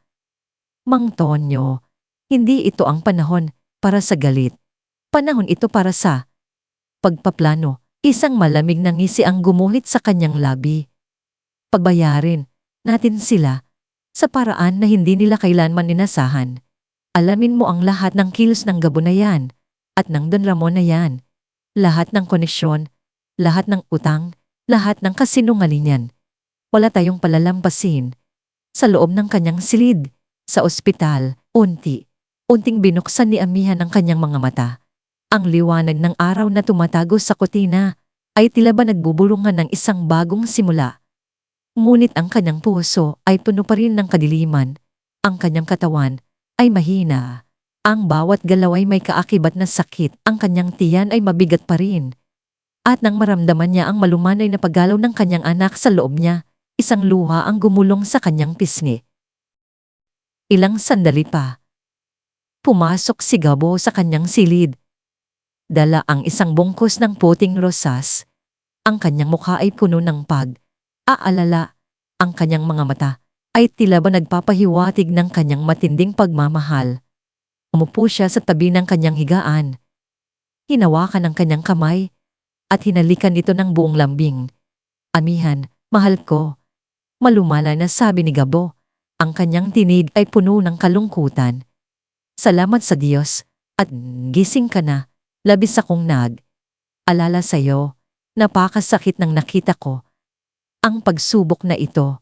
Mang Tonyo. Hindi ito ang panahon para sa galit. Panahon ito para sa pagpaplano. Isang malamig na ngisi ang gumuhit sa kanyang labi. Pagbayarin natin sila sa paraan na hindi nila kailanman inasahan. Alamin mo ang lahat ng kilos ng Gabo na yan at ng Don Ramon na yan. Lahat ng koneksyon, lahat ng utang, lahat ng kasinungalingan. Wala tayong palalampasin. Sa loob ng kanyang silid, sa ospital, Unting binuksan ni Amihan ang kanyang mga mata. Ang liwanag ng araw na tumatago sa kutina ay tila ba nagbubulungan ng isang bagong simula. Ngunit ang kanyang puso ay puno pa rin ng kadiliman. Ang kanyang katawan ay mahina. Ang bawat galaw ay may kaakibat na sakit. Ang kanyang tiyan ay mabigat pa rin. At nang maramdaman niya ang malumanay na paggalaw ng kanyang anak sa loob niya, isang luha ang gumulong sa kanyang pisngi. Ilang sandali pa. Pumasok si Gabo sa kanyang silid. Dala ang isang bungkos ng puting rosas. Ang kanyang mukha ay puno ng pag-aalala. Ang kanyang mga mata ay tila ba nagpapahiwatig ng kanyang matinding pagmamahal. Umupo siya sa tabi ng kanyang higaan. Hinawakan ang kanyang kamay at hinalikan ito ng buong lambing. Amihan, mahal ko. Malumala na sabi ni Gabo. Ang kanyang tinig ay puno ng kalungkutan. Salamat sa Diyos at gising ka na. Labis akong nag-alala sa'yo. Napakasakit ng nakita ko. Ang pagsubok na ito.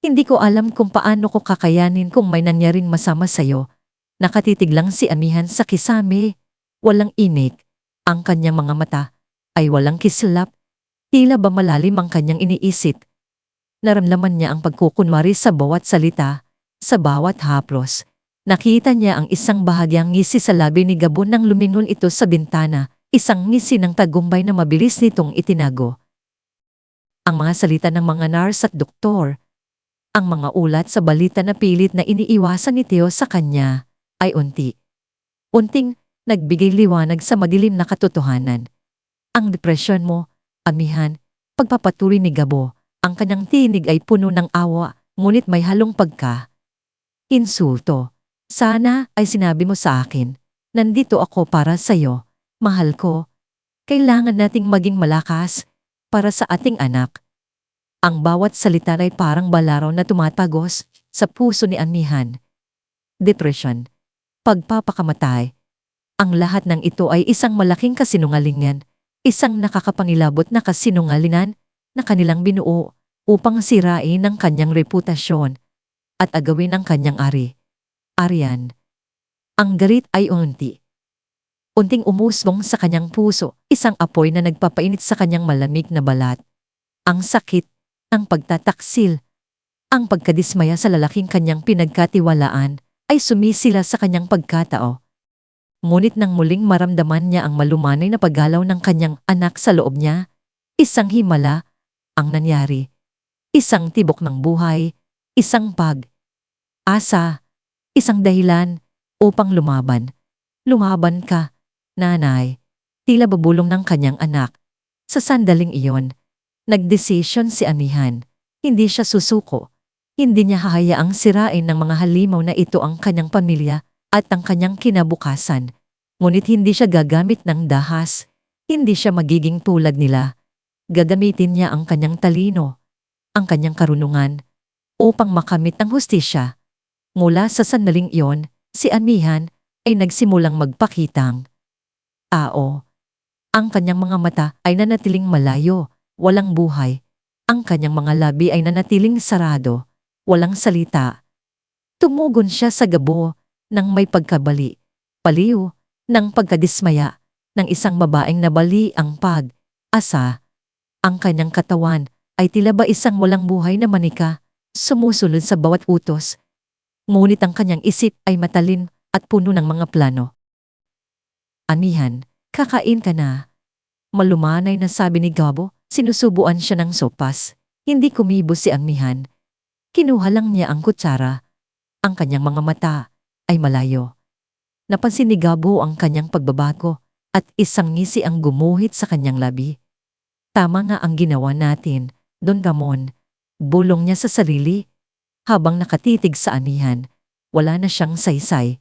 Hindi ko alam kung paano ko kakayanin kung may nangyaring masama sa'yo. Nakatitig lang si Amihan sa kisame. Walang inig. Ang kanyang mga mata ay walang kislap. Tila ba malalim ang kanyang iniisip. Naramdaman niya ang pagkukunwari sa bawat salita, sa bawat haplos. Nakita niya ang isang bahagyang ngisi sa labi ni Gabo nang lumingon ito sa bintana, isang ngisi ng tagumpay na mabilis nitong itinago. Ang mga salita ng mga nurse at doktor, ang mga ulat sa balita na pilit na iniiwasan ni Theo sa kanya, ay unting nagbigay liwanag sa madilim na katotohanan. Ang depresyon mo, Amihan, pagpapatuloy ni Gabo, ang kanyang tinig ay puno ng awa, ngunit may halong insulto. Sana ay sinabi mo sa akin, nandito ako para sa'yo, mahal ko. Kailangan nating maging malakas para sa ating anak. Ang bawat salita ay parang balaraw na tumatagos sa puso ni Amihan. Depression, pagpapakamatay. Ang lahat ng ito ay isang malaking kasinungalingan, isang nakakapangilabot na kasinungalingan na kanilang binuo upang sirain ang kanyang reputasyon at agawin ang kanyang Arian. Ang galit ay unting umusbong sa kanyang puso, isang apoy na nagpapainit sa kanyang malamig na balat. Ang sakit, ang pagtataksil, ang pagkadismaya sa lalaking kanyang pinagkatiwalaan ay sumisila sa kanyang pagkatao. Ngunit nang muling maramdaman niya ang malumanay na paggalaw ng kanyang anak sa loob niya, isang himala ang nangyari. Isang tibok ng buhay, isang pag-asa. Isang dahilan upang lumaban. Lumaban ka, nanay. Tila babulong ng kanyang anak. Sa sandaling iyon, nagdesisyon si Amihan. Hindi siya susuko. Hindi niya hahayaang sirain ng mga halimaw na ito ang kanyang pamilya at ang kanyang kinabukasan. Ngunit hindi siya gagamit ng dahas. Hindi siya magiging tulad nila. Gagamitin niya ang kanyang talino, ang kanyang karunungan, upang makamit ang hustisya. Mula sa sandaling iyon, si Amihan ay nagsimulang magpakitang tao. Ang kanyang mga mata ay nanatiling malayo, walang buhay. Ang kanyang mga labi ay nanatiling sarado, walang salita. Tumugon siya sa Gabo ng may paliw, ng pagkadismaya, ng isang babaeng nabali ang pag-asa. Ang kanyang katawan ay tila ba isang walang buhay na manika, sumusunod sa bawat utos. Ngunit ang kanyang isip ay matalin at puno ng mga plano. Amihan, kakain ka na. Malumanay na sabi ni Gabo, sinusubuan siya ng sopas. Hindi kumibo si Amihan. Kinuha lang niya ang kutsara. Ang kanyang mga mata ay malayo. Napansin ni Gabo ang kanyang pagbabago at isang ngisi ang gumuhit sa kanyang labi. Tama nga ang ginawa natin, Don Ramon. Bulong niya sa sarili. Habang nakatitig sa Amihan, wala na siyang saysay.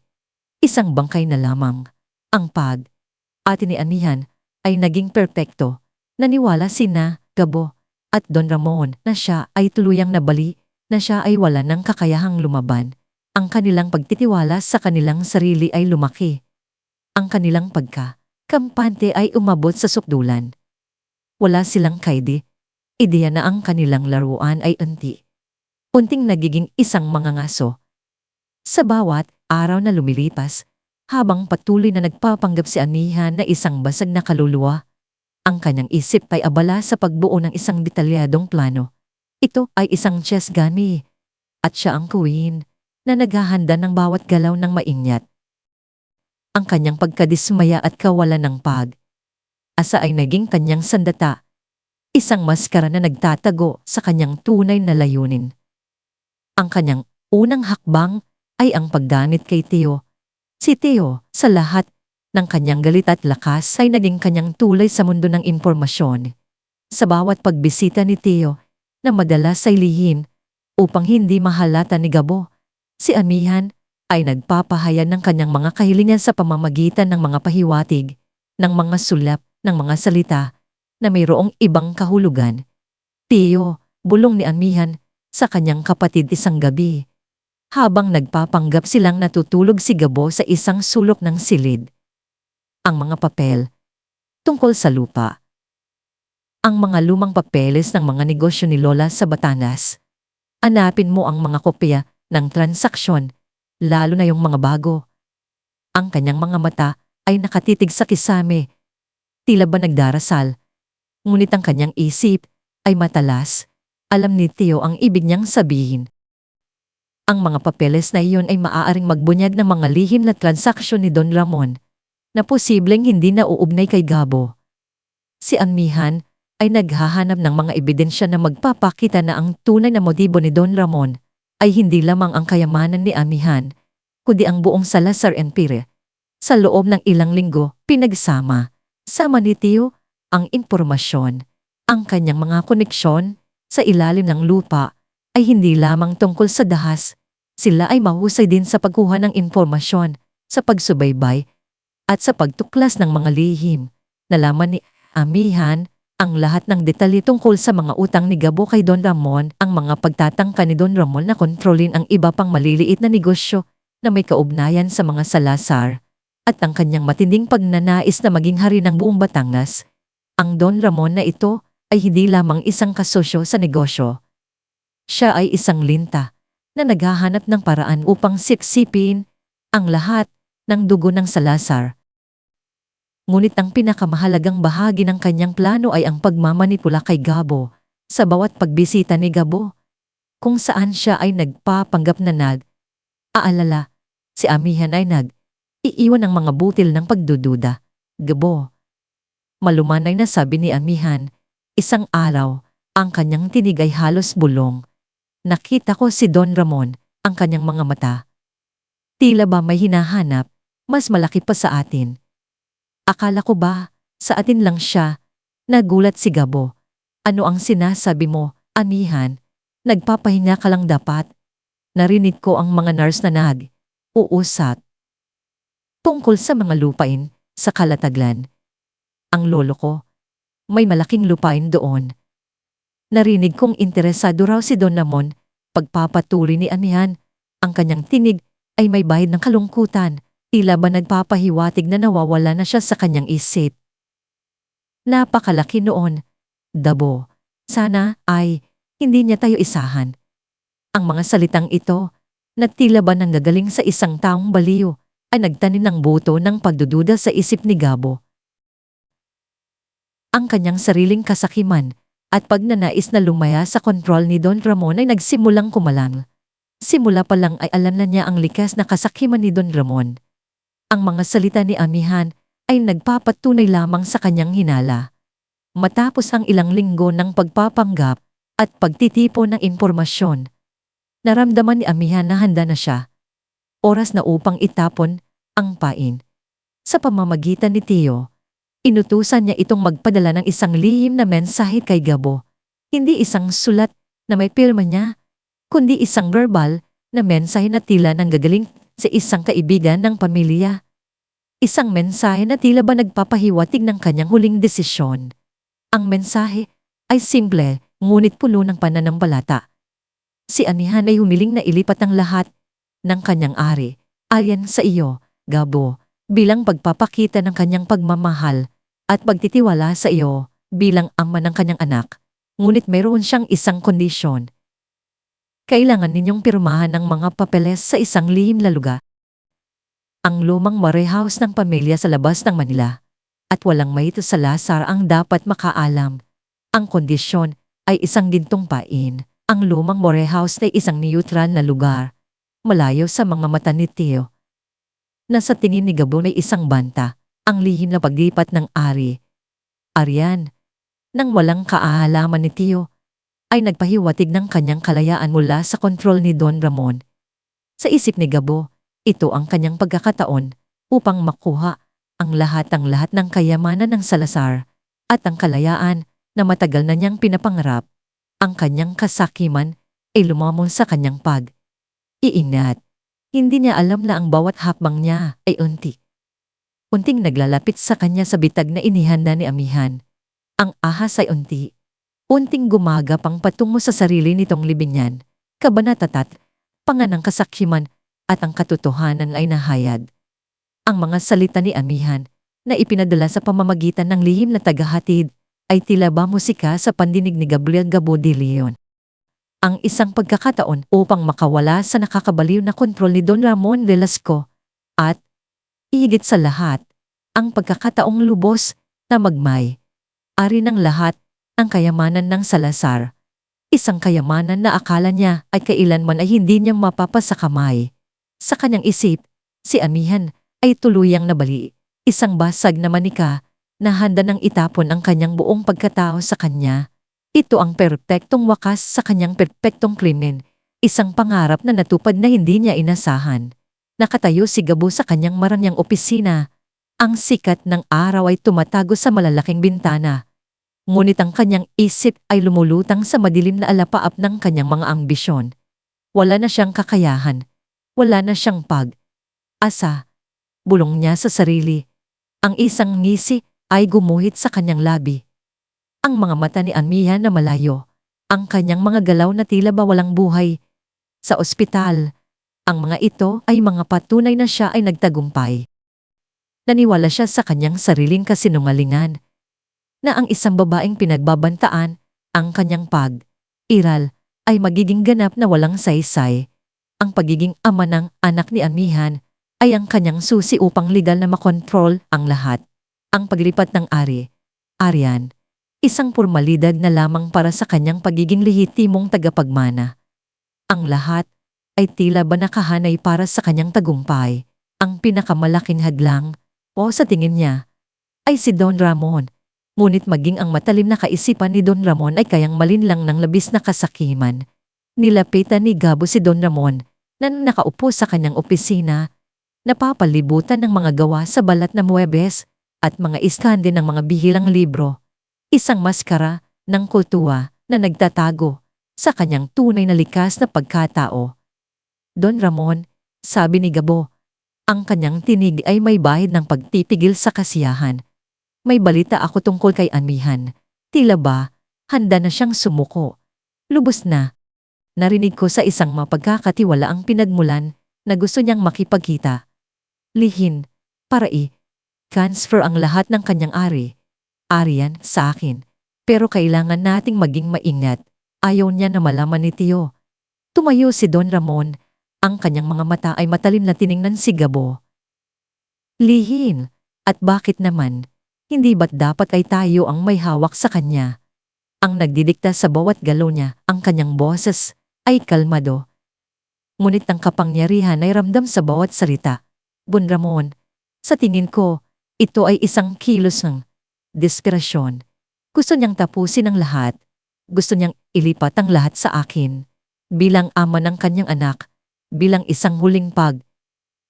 Isang bangkay na lamang. Ang pag-ate ni Amihan ay naging perpekto. Naniwala sina Gabo at Don Ramon na siya ay tuluyang nabali, na siya ay wala ng kakayahang lumaban. Ang kanilang pagtitiwala sa kanilang sarili ay lumaki. Ang kanilang pagka-kampante ay umabot sa sukdulan. Wala silang kaide. Ideya na ang kanilang laruan ay unting nagiging isang mangangaso. Sa bawat araw na lumilipas, habang patuloy na nagpapanggap si Amihan na isang basag na kaluluwa, ang kanyang isip ay abala sa pagbuo ng isang detalyadong plano. Ito ay isang chess gani, at siya ang queen na naghahanda ng bawat galaw ng maingat. Ang kanyang pagkadismaya at kawalan ng pag-asa ay naging kanyang sandata, isang maskara na nagtatago sa kanyang tunay na layunin. Ang kanyang unang hakbang ay ang pagdanit kay Theo. Si Theo, sa lahat ng kanyang galit at lakas ay naging kanyang tulay sa mundo ng impormasyon. Sa bawat pagbisita ni Theo, na madalas ay lihim, upang hindi mahalata ni Gabo, si Amihan ay nagpapahayag ng kanyang mga kahilingan sa pamamagitan ng mga pahiwatig, ng mga sulap, ng mga salita, na mayroong ibang kahulugan. Theo, bulong ni Amihan sa kanyang kapatid isang gabi. Habang nagpapanggap silang natutulog si Gabo sa isang sulok ng silid. Ang mga papel tungkol sa lupa. Ang mga lumang papeles ng mga negosyo ni Lola sa Batangas. Hanapin mo ang mga kopya ng transaksyon, lalo na yung mga bago. Ang kanyang mga mata ay nakatitig sa kisame. Tila ba nagdarasal. Ngunit ang kanyang isip ay matalas. Alam ni Theo ang ibig niyang sabihin. Ang mga papeles na iyon ay maaaring magbunyag ng mga lihim na transaksyon ni Don Ramon na posibleng hindi na uugnay kay Gabo. Si Amihan ay naghahanap ng mga ebidensya na magpapakita na ang tunay na motibo ni Don Ramon ay hindi lamang ang kayamanan ni Amihan, kundi ang buong Salazar Empire. Sa loob ng ilang linggo, pinagsama ni Theo ang impormasyon, ang kanyang mga koneksyon sa ilalim ng lupa ay hindi lamang tungkol sa dahas. Sila ay mahusay din sa pagkuha ng impormasyon, sa pagsubaybay, at sa pagtuklas ng mga lihim. Nalaman ni Amihan ang lahat ng detalye tungkol sa mga utang ni Gabo kay Don Ramon, ang mga pagtatangka ni Don Ramon na kontrolin ang iba pang maliliit na negosyo na may kaugnayan sa mga Salazar, at ang kanyang matinding pagnanais na maging hari ng buong Batangas. Ang Don Ramon na ito ay hindi lamang isang kasosyo sa negosyo. Siya ay isang linta na naghahanap ng paraan upang sipsipin ang lahat ng dugo ng Salazar. Ngunit ang pinakamahalagang bahagi ng kanyang plano ay ang pagmamanipula kay Gabo sa bawat pagbisita ni Gabo, kung saan siya ay nagpapanggap na nag-aalala. Si Amihan ay nag-iiwan ng mga butil ng pagdududa. Gabo. Malumanay na sabi ni Amihan, isang araw, ang kanyang tinig ay halos bulong. Nakita ko si Don Ramon, ang kanyang mga mata. Tila ba may hinahanap, mas malaki pa sa atin. Akala ko ba, sa atin lang siya? Nagulat si Gabo. Ano ang sinasabi mo, Amihan? Nagpapahinga ka lang dapat. Narinig ko ang mga nurse na nag-uusap tungkol sa mga lupain sa Kalataglan. Ang lolo ko, may malaking lupain doon. Narinig kong interesado raw si Don Ramon. Pagpapatuloy ni Amihan, ang kanyang tinig ay may bahid ng kalungkutan. Tila ba nagpapahiwatig na nawawala na siya sa kanyang isip. Napakalaki noon. Dabo. Sana ay hindi niya tayo isahan. Ang mga salitang ito, na tila ba nanggagaling sa isang taong baliw, ay nagtanim ng buto ng pagdududa sa isip ni Gabo. Ang kanyang sariling kasakiman at pagnanais na lumaya sa kontrol ni Don Ramon ay nagsimulang kumalang. Simula pa lang ay alam na niya ang likas na kasakiman ni Don Ramon. Ang mga salita ni Amihan ay nagpapatunay lamang sa kanyang hinala. Matapos ang ilang linggo ng pagpapanggap at pagtitipon ng impormasyon, naramdaman ni Amihan na handa na siya. Oras na upang itapon ang pain. Sa pamamagitan ni Theo, inutusan niya itong magpadala ng isang lihim na mensahe kay Gabo. Hindi isang sulat na may pirma niya, kundi isang verbal na mensahe na tila nanggagaling sa isang kaibigan ng pamilya. Isang mensahe na tila ba nagpapahiwatig ng kanyang huling desisyon. Ang mensahe ay simple, ngunit puno ng pananampalataya. Si Amihan ay humiling na ilipat ang lahat ng kanyang ari, ayon sa iyo, Gabo, bilang pagpapakita ng kanyang pagmamahal at pagtitiwala sa iyo bilang ama ng kanyang anak. Ngunit mayroon siyang isang kondisyon. Kailangan ninyong pirmahan ang mga papeles sa isang lihim na lugar. Ang lumang warehouse ng pamilya sa labas ng Manila. At walang may ito sa Lazar ang dapat makaalam. Ang kondisyon ay isang gintong pain. Ang lumang warehouse ay isang neutral na lugar. Malayo sa mga mata ni Teo. Nasa tingin ni Gabo ay isang banta. Ang lihim na paglipat ng ari. Arian, nang walang kaahalaman ni Teo, ay nagpahiwatig ng kanyang kalayaan mula sa kontrol ni Don Ramon. Sa isip ni Gabo, ito ang kanyang pagkakataon upang makuha ang lahat ng kayamanan ng Salazar at ang kalayaan na matagal na niyang pinapangarap. Ang kanyang kasakiman ay lumamon sa kanyang pag-iingat. Hindi niya alam na ang bawat hakbang niya ay unting naglalapit sa kanya sa bitag na inihanda ni Amihan. Ang ahas ay unting gumagapang patungo sa sarili nitong libingan, kabanatatat, panganang kasakiman at ang katotohanan ay nahayag. Ang mga salita ni Amihan na ipinadala sa pamamagitan ng lihim na tagahatid ay tila ba musika sa pandinig ni Gabriel Gabo de Leon. Ang isang pagkakataon upang makawala sa nakakabaliw na kontrol ni Don Ramon Velasco at, higit sa lahat, ang pagkakataong lubos na magmay-ari ng lahat ang kayamanan ng Salazar. Isang kayamanan na akala niya ay kailanman ay hindi niya mapapasakamay. Sa kanyang isip, si Amihan ay tuluyang nabali. Isang basag na manika na handa nang itapon ang kanyang buong pagkatao sa kanya. Ito ang perpektong wakas sa kanyang perpektong krimen. Isang pangarap na natupad na hindi niya inasahan. Nakatayo si Gabo sa kanyang maranyang opisina. Ang sikat ng araw ay tumatago sa malalaking bintana. Ngunit ang kanyang isip ay lumulutang sa madilim na alapaap ng kanyang mga ambisyon. Wala na siyang kakayahan. Wala na siyang pag-asa. Bulong niya sa sarili. Ang isang ngisi ay gumuhit sa kanyang labi. Ang mga mata ni Amihan na malayo. Ang kanyang mga galaw na tila ba walang buhay. Sa ospital, ang mga ito ay mga patunay na siya ay nagtagumpay. Naniwala siya sa kanyang sariling kasinungalingan na ang isang babaeng pinagbabantaan, ang kanyang pag-iral, ay magiging ganap na walang saysay. Ang pagiging ama ng anak ni Amihan ay ang kanyang susi upang legal na makontrol ang lahat. Ang paglipat ng Arian, isang pormalidad na lamang para sa kanyang pagiging lehitimong tagapagmana. Ang lahat ay tila ba nakahanay para sa kanyang tagumpay. Ang pinakamalaking hadlang, o sa tingin niya, ay si Don Ramon. Ngunit maging ang matalim na kaisipan ni Don Ramon ay kayang malinlang ng labis na kasakiman. Nilapitan ni Gabo si Don Ramon na nakaupo sa kanyang opisina, napapalibutan ng mga gawa sa balat na muwebes at mga iskande ng mga bihilang libro. Isang maskara ng kultura na nagtatago sa kanyang tunay na likas na pagkatao. Don Ramon, sabi ni Gabo, ang kanyang tinig ay may bahid ng pagtipigil sa kasiyahan. May balita ako tungkol kay Amihan. Tila ba, handa na siyang sumuko. Lubos na. Narinig ko sa isang mapagkakatiwalaang pinagmulan na gusto niyang makipagkita. Lihin, para transfer ang lahat ng kanyang Arian, sa akin. Pero kailangan nating maging maingat. Ayaw niya na malaman ni Teo. Tumayo si Don Ramon. Ang kanyang mga mata ay matalim na tiningnan si Gabo. Lihin, at bakit naman? Hindi ba't dapat ay tayo ang may hawak sa kanya? Ang nagdidikta sa bawat galaw niya, ang kanyang boses, ay kalmado. Ngunit ang kapangyarihan ay ramdam sa bawat salita. Don Ramon, sa tingin ko, ito ay isang kilos ng desperasyon. Gusto niyang tapusin ang lahat. Gusto niyang ilipat ang lahat sa akin. Bilang ama ng kanyang anak, bilang isang huling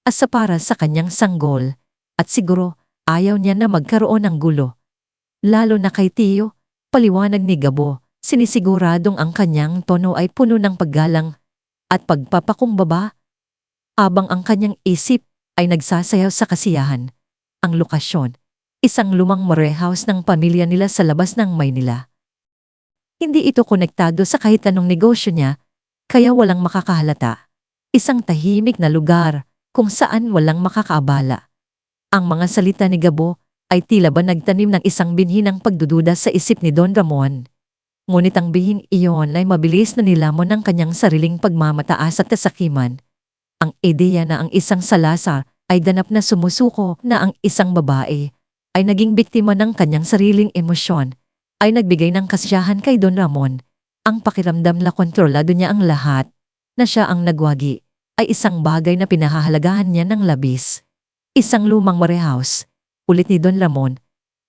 asa para sa kanyang sanggol, at siguro, ayaw niya na magkaroon ng gulo. Lalo na kay Teo, paliwanag ni Gabo, sinisiguradong ang kanyang tono ay puno ng paggalang at pagpapakumbaba. Habang ang kanyang isip ay nagsasayaw sa kasiyahan. Ang lokasyon, isang lumang warehouse ng pamilya nila sa labas ng Maynila. Hindi ito konektado sa kahit anong negosyo niya, kaya walang makakahalata. Isang tahimik na lugar kung saan walang makakaabala. Ang mga salita ni Gabo ay tila ba nagtanim ng isang binhi ng pagdududa sa isip ni Don Ramon. Ngunit ang bihing iyon ay mabilis na nilamon ng kanyang sariling pagmamataas at kasakiman. Ang ideya na ang isang Salazar ay ganap na sumusuko na ang isang babae ay naging biktima ng kanyang sariling emosyon ay nagbigay ng kasiyahan kay Don Ramon. Ang pakiramdam na kontrolado niya ang lahat, na siya ang nagwagi, ay isang bagay na pinahahalagahan niya ng labis. Isang lumang warehouse, ulit ni Don Ramon,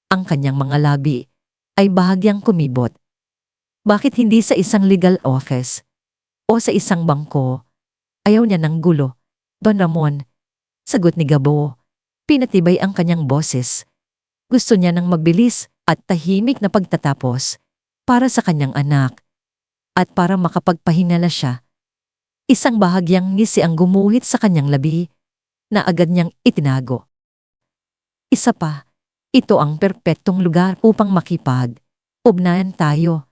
ang kanyang mga labi ay bahagyang kumibot. Bakit hindi sa isang legal office o sa isang bangko? Ayaw niya ng gulo, Don Ramon. Sagot ni Gabo. Pinatibay ang kanyang boses. Gusto niya ng mabilis at tahimik na pagtatapos para sa kanyang anak at para makapagpahinga na siya. Isang bahagyang ngisi ang gumuhit sa kanyang labi na agad niyang itinago. Isa pa, ito ang perpektong lugar upang makipag-ugnayan tayo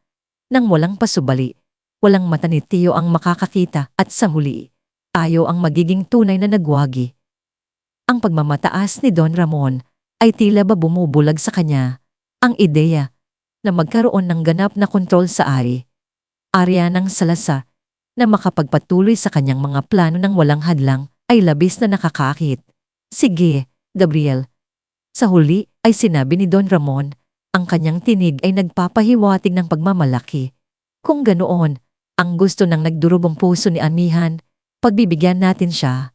nang walang pasubali, walang mata ni Tio ang makakakita at sa huli, tayo ang magiging tunay na nagwagi. Ang pagmamataas ni Don Ramon ay tila ba bumubulag sa kanya. Ang ideya na magkaroon ng ganap na kontrol sa area ng Salazar na makapagpatuloy sa kanyang mga plano ng walang hadlang ay labis na nakakaakit. Sige, Gabriel. Sa huli ay sinabi ni Don Ramon, ang kanyang tinig ay nagpapahiwatig ng pagmamalaki. Kung ganoon, ang gusto ng nagdurubong puso ni Amihan, pagbibigyan natin siya.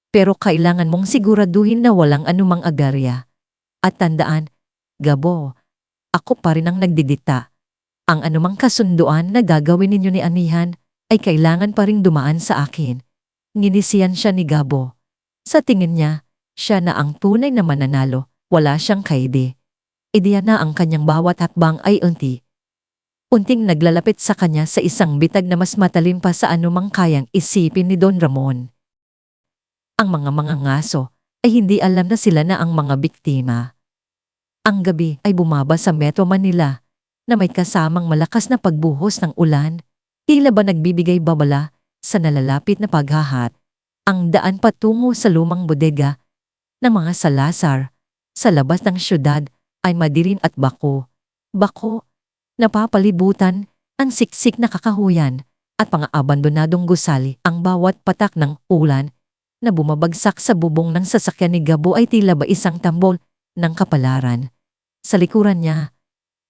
Pero kailangan mong siguraduhin na walang anumang agarya. At tandaan, Gabo, ako pa rin ang nagdidikta. Ang anumang kasunduan na gagawin ninyo ni Amihan ay kailangan pa ring dumaan sa akin. Nginisiyan siya ni Gabo. Sa tingin niya, siya na ang tunay na mananalo, wala siyang kaide. Ideya na ang kanyang bawat hakbang ay unting naglalapit sa kanya sa isang bitag na mas matalim pa sa anumang kayang isipin ni Don Ramon. Ang mga ngaso ay hindi alam na sila na ang mga biktima. Ang gabi ay bumaba sa Metro Manila na may kasamang malakas na pagbuhos ng ulan, tila ba nagbibigay babala sa nalalapit na paghahat. Ang daan patungo sa lumang bodega ng mga Salazar sa labas ng syudad ay madilim at bako, napapalibutan ang siksik na kakahuyan at pang-abandonadong gusali. Ang bawat patak ng ulan na bumabagsak sa bubong ng sasakyan ni Gabo ay tila ba isang tambol ng kapalaran. Sa likuran niya,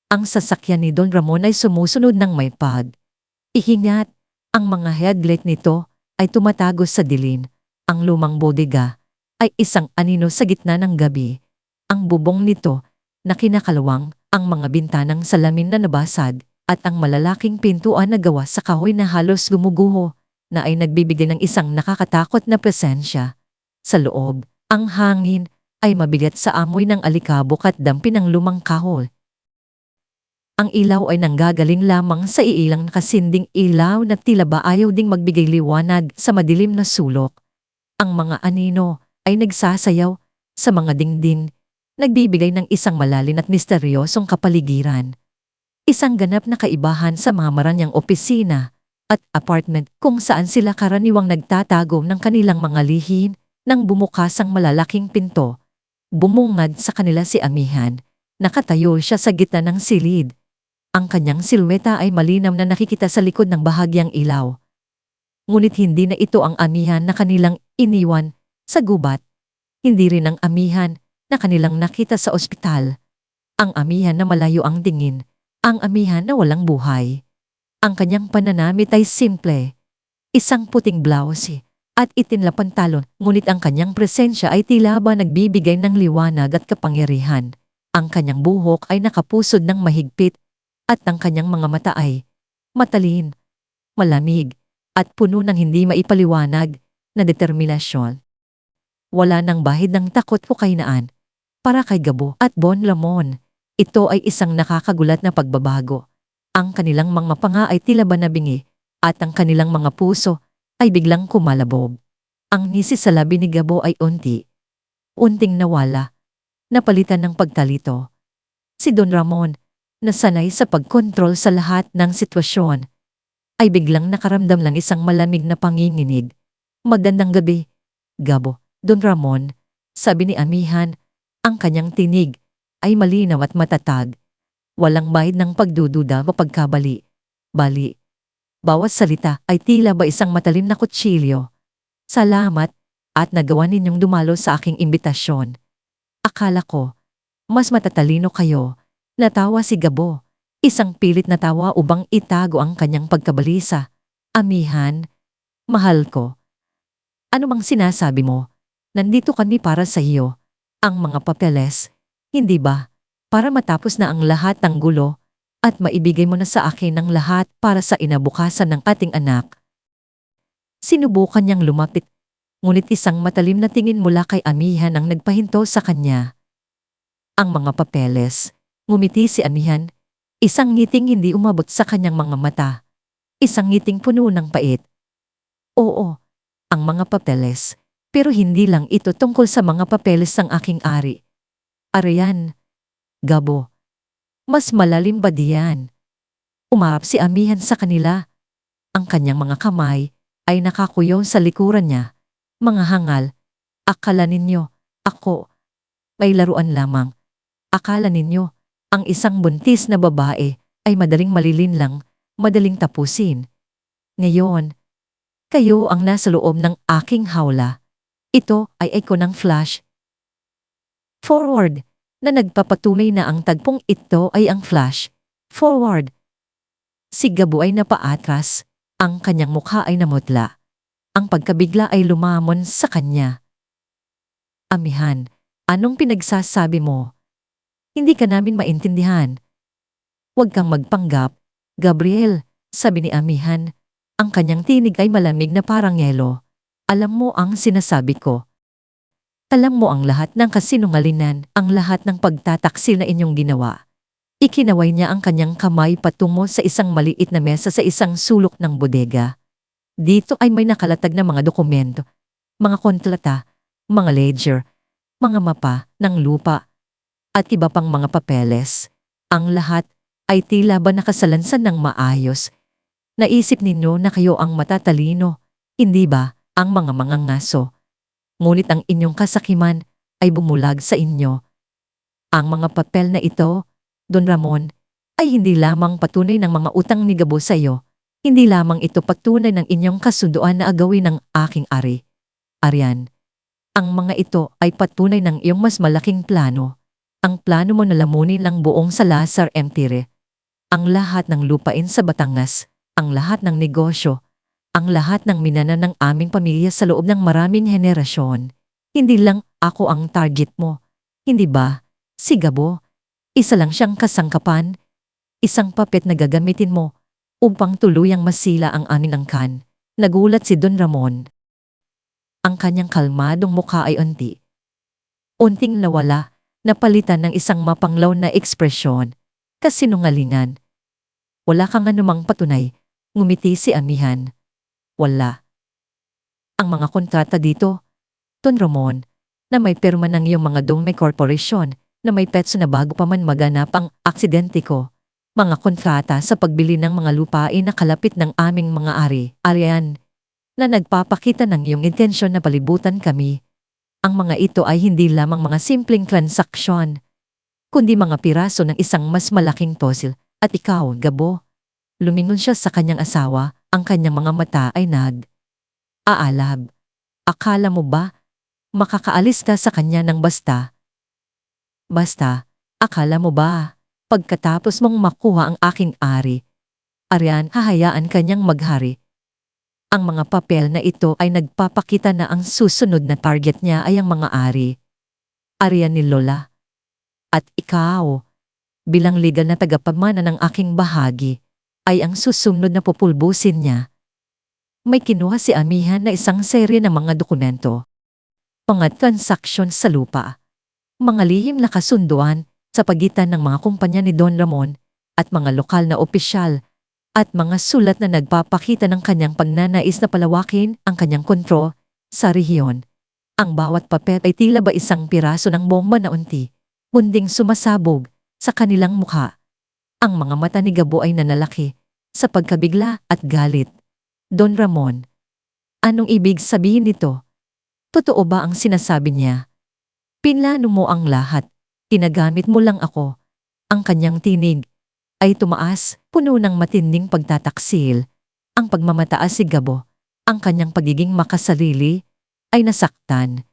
ang sasakyan ni Don Ramon ay sumusunod ng may pag-ihingat. Ang mga headlight nito ay tumatagos sa dilim. Ang lumang bodega ay isang anino sa gitna ng gabi. Ang bubong nito na kinakalawang, ang mga bintanang salamin na nabasag, at ang malalaking pintuan na gawa sa kahoy na halos gumuguho, na ay nagbibigay ng isang nakakatakot na presensya. Sa loob, ang hangin ay mabigat sa amoy ng alikabok at dampi ng lumang kahoy. Ang ilaw ay nanggagaling lamang sa iilang nakasinding ilaw na tila ba ayaw ding magbigay liwanag sa madilim na sulok. Ang mga anino ay nagsasayaw sa mga dingding, nagbibigay ng isang malalim at misteryosong kapaligiran. Isang ganap na kaibahan sa mga maranyang opisina at apartment kung saan sila karaniwang nagtatago ng kanilang mga lihin. Nang bumukas ang malalaking pinto, bumungad sa kanila si Amihan. Nakatayo siya sa gitna ng silid. Ang kanyang silweta ay malinaw na nakikita sa likod ng bahagyang ilaw. Ngunit hindi na ito ang Amihan na kanilang iniwan sa gubat. Hindi rin ang Amihan na kanilang nakita sa ospital. Ang Amihan na malayo ang tingin. Ang Amihan na walang buhay. Ang kanyang pananamit ay simple. Isang puting blouse at itim na pantalon, ngunit ang kanyang presensya ay tila ba nagbibigay ng liwanag at kapangyarihan. Ang kanyang buhok ay nakapusod ng mahigpit at ang kanyang mga mata ay matalin, malamig, at puno ng hindi maipaliwanag na determinasyon. Wala nang bahid ng takot o kahinaan. Para kay Gabo at Don Ramon, ito ay isang nakakagulat na pagbabago. Ang kanilang mga panga ay tila ba nabingi at ang kanilang mga puso ay biglang kumalabog. Ang ngisi sa labi ni Gabo ay unting nawala, napalitan ng pagkalito. Si Don Ramon, na sanay sa pagkontrol sa lahat ng sitwasyon, ay biglang nakaramdam ng isang malamig na panginginig. Magandang gabi, Gabo, Don Ramon, sabi ni Amihan. Ang kanyang tinig ay malinaw at matatag. Walang bahid ng pagdududa o pagkabali. Bali, bawat salita ay tila ba isang matalim na kutsilyo. Salamat at nagawa ninyong dumalo sa aking imbitasyon. Akala ko, mas matatalino kayo. Natawa si Gabo. Isang pilit na tawa upang itago ang kanyang pagkabalisa. Amihan, mahal ko. Ano mang sinasabi mo? Nandito kami para sa iyo. Ang mga papeles, hindi ba? Para matapos na ang lahat ng gulo at maibigay mo na sa akin ang lahat para sa inabukasan ng ating anak. Sinubukan niyang lumapit, ngunit isang matalim na tingin mula kay Amihan ang nagpahinto sa kanya. Ang mga papeles, ngumiti si Amihan, isang ngiting hindi umabot sa kanyang mga mata. Isang ngiting puno ng pait. Oo, ang mga papeles, pero hindi lang ito tungkol sa mga papeles ng aking ari. Arian, Gabo, mas malalim ba diyan? Umarap si Amihan sa kanila. Ang kanyang mga kamay ay nakakuyaw sa likuran niya. Mga hangal, akala ninyo, ako, may laruan lamang. Akala ninyo, ang isang buntis na babae ay madaling malilinlang, madaling tapusin. Ngayon, kayo ang nasa loob ng aking hawla. Ito ay echo ng flash forward na nagpapatunay na ang tagpong ito ay ang flash forward. Si Gabo ay napaatras, ang kanyang mukha ay namutla. Ang pagkabigla ay lumamon sa kanya. Amihan, anong pinagsasabi mo? Hindi ka namin maintindihan. Huwag kang magpanggap, Gabriel, sabi ni Amihan. Ang kanyang tinig ay malamig na parang yelo. Alam mo ang sinasabi ko. Alam mo ang lahat ng kasinungalingan, ang lahat ng pagtataksil na inyong ginawa. Ikinaway niya ang kanyang kamay patungo sa isang maliit na mesa sa isang sulok ng bodega. Dito ay may nakalatag na mga dokumento, mga kontrata, mga ledger, mga mapa ng lupa, at iba pang mga papeles. Ang lahat ay tila ba nakasalansan ng maayos. Naisip ninyo na kayo ang matatalino, hindi ba, ang mga ngaso? Ngunit ang inyong kasakiman ay bumulag sa inyo. Ang mga papel na ito, Don Ramon, ay hindi lamang patunay ng mga utang ni Gabo sa iyo. Hindi lamang ito patunay ng inyong kasunduan na agawin ng aking ari. Arian, ang mga ito ay patunay ng iyong mas malaking plano. Ang plano mo na lamunin ang buong Salazar Empire. Ang lahat ng lupain sa Batangas, ang lahat ng negosyo, ang lahat ng minana ng aming pamilya sa loob ng maraming henerasyon. Hindi lang ako ang target mo. Hindi ba? Si Gabo, isa lang siyang kasangkapan. Isang papet na gagamitin mo upang tuluyang masila ang aming angkan. Nagulat si Don Ramon. Ang kanyang kalmadong mukha ay unting nawala, napalitan ng isang mapanglaw na ekspresyon. Kasinungalingan. Wala kang anumang patunay, ngumiti si Amihan. Wala. Ang mga kontrata dito, Don Ramon, na may pirma ng iyong mga dome corporation na may petso na bago pa man maganap ang aksidente ko. Mga kontrata sa pagbili ng mga lupain na kalapit ng aming mga ari, Arian, na nagpapakita ng iyong intensyon na palibutan kami. Ang mga ito ay hindi lamang mga simpleng transaksyon, kundi mga piraso ng isang mas malaking puzzle. At ikaw, Gabo, lumingon siya sa kanyang asawa, ang kanyang mga mata ay aalab. Akala mo ba, makakaalis ka sa kanya ng basta? Basta, akala mo ba, pagkatapos mong makuha ang aking ari, Arian, hahayaan kanyang maghari? Ang mga papel na ito ay nagpapakita na ang susunod na target niya ay ang mga ari. Arian ni Lola. At ikaw, bilang legal na tagapamana ng aking bahagi, ay ang susunod na pupulbusin niya. May kinuha si Amihan na isang serye ng mga dokumento. Mga transaksyon sa lupa. Mga lihim na kasunduan sa pagitan ng mga kumpanya ni Don Ramon at mga lokal na opisyal at mga sulat na nagpapakita ng kanyang pagnanais na palawakin ang kanyang kontrol sa rehiyon. Ang bawat papel ay tila ba isang piraso ng bomba na munding sumasabog sa kanilang mukha. Ang mga mata ni Gabo ay nanalaki sa pagkabigla at galit. Don Ramon, anong ibig sabihin nito? Totoo ba ang sinasabi niya? Pinlano mo ang lahat, tinagamit mo lang ako. Ang kanyang tinig ay tumaas, puno ng matinding pagtataksil. Ang pagmamataas si Gabo, ang kanyang pagiging makasarili, ay nasaktan.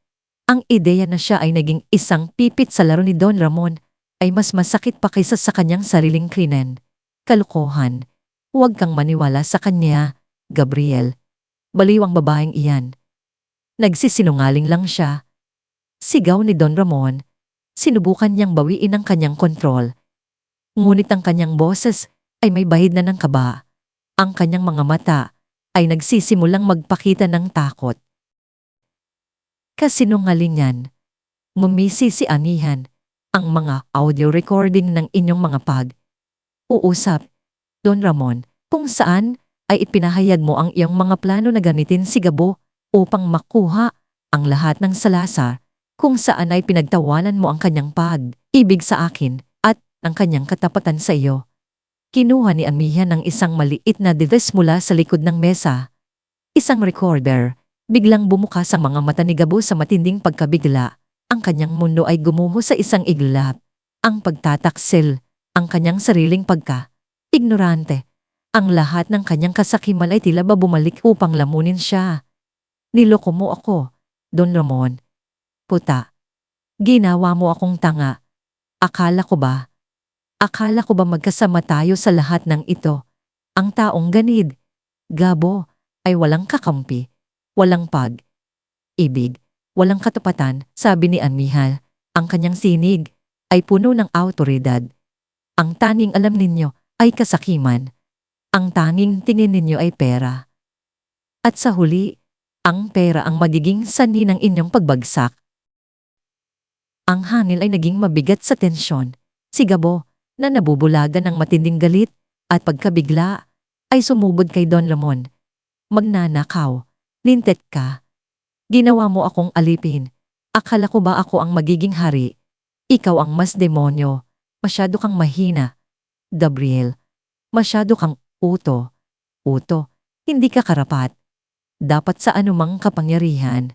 Ang ideya na siya ay naging isang pipit sa laro ni Don Ramon ay mas masakit pa kaysa sa kanyang sariling krimen. Kalokohan. Huwag kang maniwala sa kanya, Gabriel. Baliw ang babaeng iyan. Nagsisinungaling lang siya. Sigaw ni Don Ramon. Sinubukan niyang bawiin ang kanyang kontrol. Ngunit ang kanyang boses ay may bahid na ng kaba. Ang kanyang mga mata ay nagsisimulang magpakita ng takot. Kasinungalingan. Mumisi si Anihan. Ang mga audio recording ng inyong mga pag-uusap, Don Ramon, kung saan ay ipinahayag mo ang iyong mga plano na gamitin si Gabo upang makuha ang lahat ng Salazar, kung saan ay pinagtawanan mo ang kanyang pag-ibig sa akin at ang kanyang katapatan sa iyo. Kinuha ni Anihan ng isang maliit na device mula sa likod ng mesa. Isang recorder. Biglang bumukas ang mga mata ni Gabo sa matinding pagkabigla. Ang kanyang mundo ay gumuho sa isang iglap. Ang pagtataksil, ang kanyang sariling ignorante. Ang lahat ng kanyang kasakiman ay tila ba bumalik upang lamunin siya. Niloko mo ako, Don Ramon. Puta. Ginawa mo akong tanga. Akala ko ba magkasama tayo sa lahat ng ito? Ang taong ganid, Gabo, ay walang kakampi, walang pag-ibig, walang katapatan, sabi ni Anihan. Ang kanyang sinig ay puno ng awtoridad. Ang tanging alam ninyo ay kasakiman. Ang tanging tingin ninyo ay pera. At sa huli, ang pera ang magiging sanhi ng inyong pagbagsak. Ang hangin ay naging mabigat sa tensyon. Si Gabo, na nabubulagan ng matinding galit at pagkabigla, ay sumubod kay Don Ramon. Magnanakaw, lintet ka. Ginawa mo akong alipin. Akala ko ba ako ang magiging hari? Ikaw ang mas demonyo. Masyado kang mahina. Gabriel, masyado kang uto. Uto, hindi ka karapat. Dapat sa anumang kapangyarihan.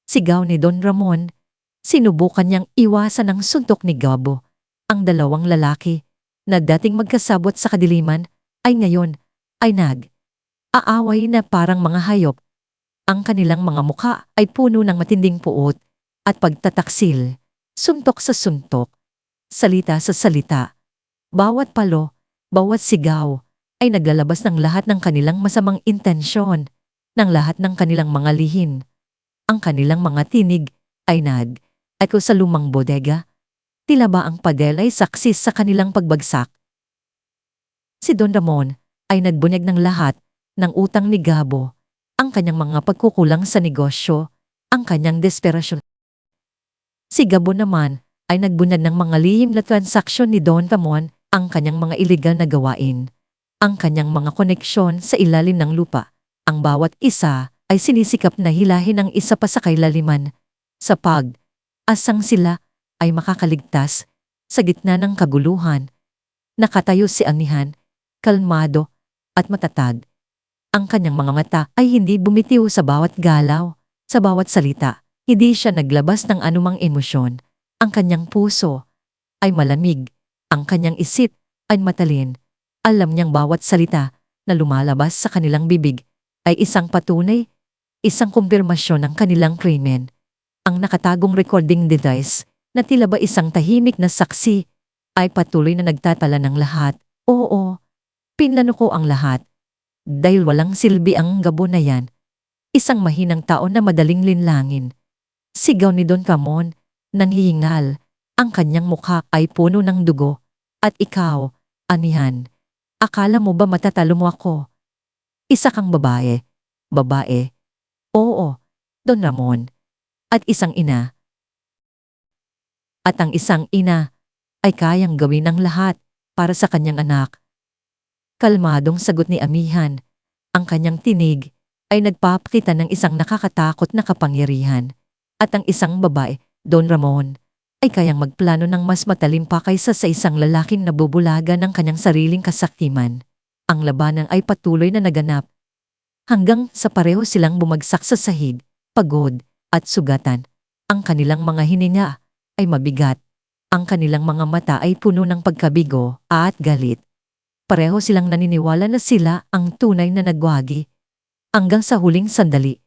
Sigaw ni Don Ramon. Sinubukan niyang iwasan ang suntok ni Gabo. Ang dalawang lalaki na dating magkasabot sa kadiliman ay ngayon ay aaway na parang mga hayop. Ang kanilang mga mukha ay puno ng matinding puot at pagtataksil, suntok sa suntok, salita sa salita. Bawat palo, bawat sigaw ay naglalabas ng lahat ng kanilang masamang intensyon, ng lahat ng kanilang mga lihin. Ang kanilang mga tinig ay ako sa lumang bodega. Tila ba ang padel ay saksi sa kanilang pagbagsak? Si Don Ramon ay nagbunyag ng lahat ng utang ni Gabo, ang kanyang mga pagkukulang sa negosyo, ang kanyang desperasyon. Si Gabo naman ay nagbunyag ng mga lihim na transaksyon ni Don Ramon, ang kanyang mga iligal na gawain, ang kanyang mga koneksyon sa ilalim ng lupa. Ang bawat isa ay sinisikap na hilahin ang isa pa sa kailaliman. Sa pag-asang sila ay makakaligtas sa gitna ng kaguluhan. Nakatayo si Anihan, kalmado at matatag. Ang kanyang mga mata ay hindi bumitiw sa bawat galaw, sa bawat salita. Hindi siya naglabas ng anumang emosyon. Ang kanyang puso ay malamig. Ang kanyang isip ay matalin. Alam niyang bawat salita na lumalabas sa kanilang bibig ay isang patunay, isang kumpirmasyon ng kanilang krimen. Ang nakatagong recording device na tila ba isang tahimik na saksi ay patuloy na nagtatala ng lahat. Oo, pinlano ko ang lahat. Dahil walang silbi ang Gabo na yan. Isang mahinang tao na madaling linlangin. Sigaw ni Don Ramon, nanghihingal. Ang kanyang mukha ay puno ng dugo. At ikaw, Anihan, akala mo ba matatalo mo ako? Isa kang babae. Babae? Oo, Don Ramon. At isang ina. At ang isang ina ay kayang gawin ang lahat para sa kanyang anak. Kalmadong sagot ni Anihan. Ang kanyang tinig ay nagpapakita ng isang nakakatakot na kapangyarihan. At ang isang babae, Don Ramon, ay kayang magplano ng mas matalim pa kaysa sa isang lalaking nabubulaga ng kanyang sariling kasakiman. Ang labanan ay patuloy na naganap. Hanggang sa pareho silang bumagsak sa sahig, pagod at sugatan. Ang kanilang mga hininga ay mabigat. Ang kanilang mga mata ay puno ng pagkabigo at galit. Pareho silang naniniwala na sila ang tunay na nagwagi. Hanggang sa huling sandali.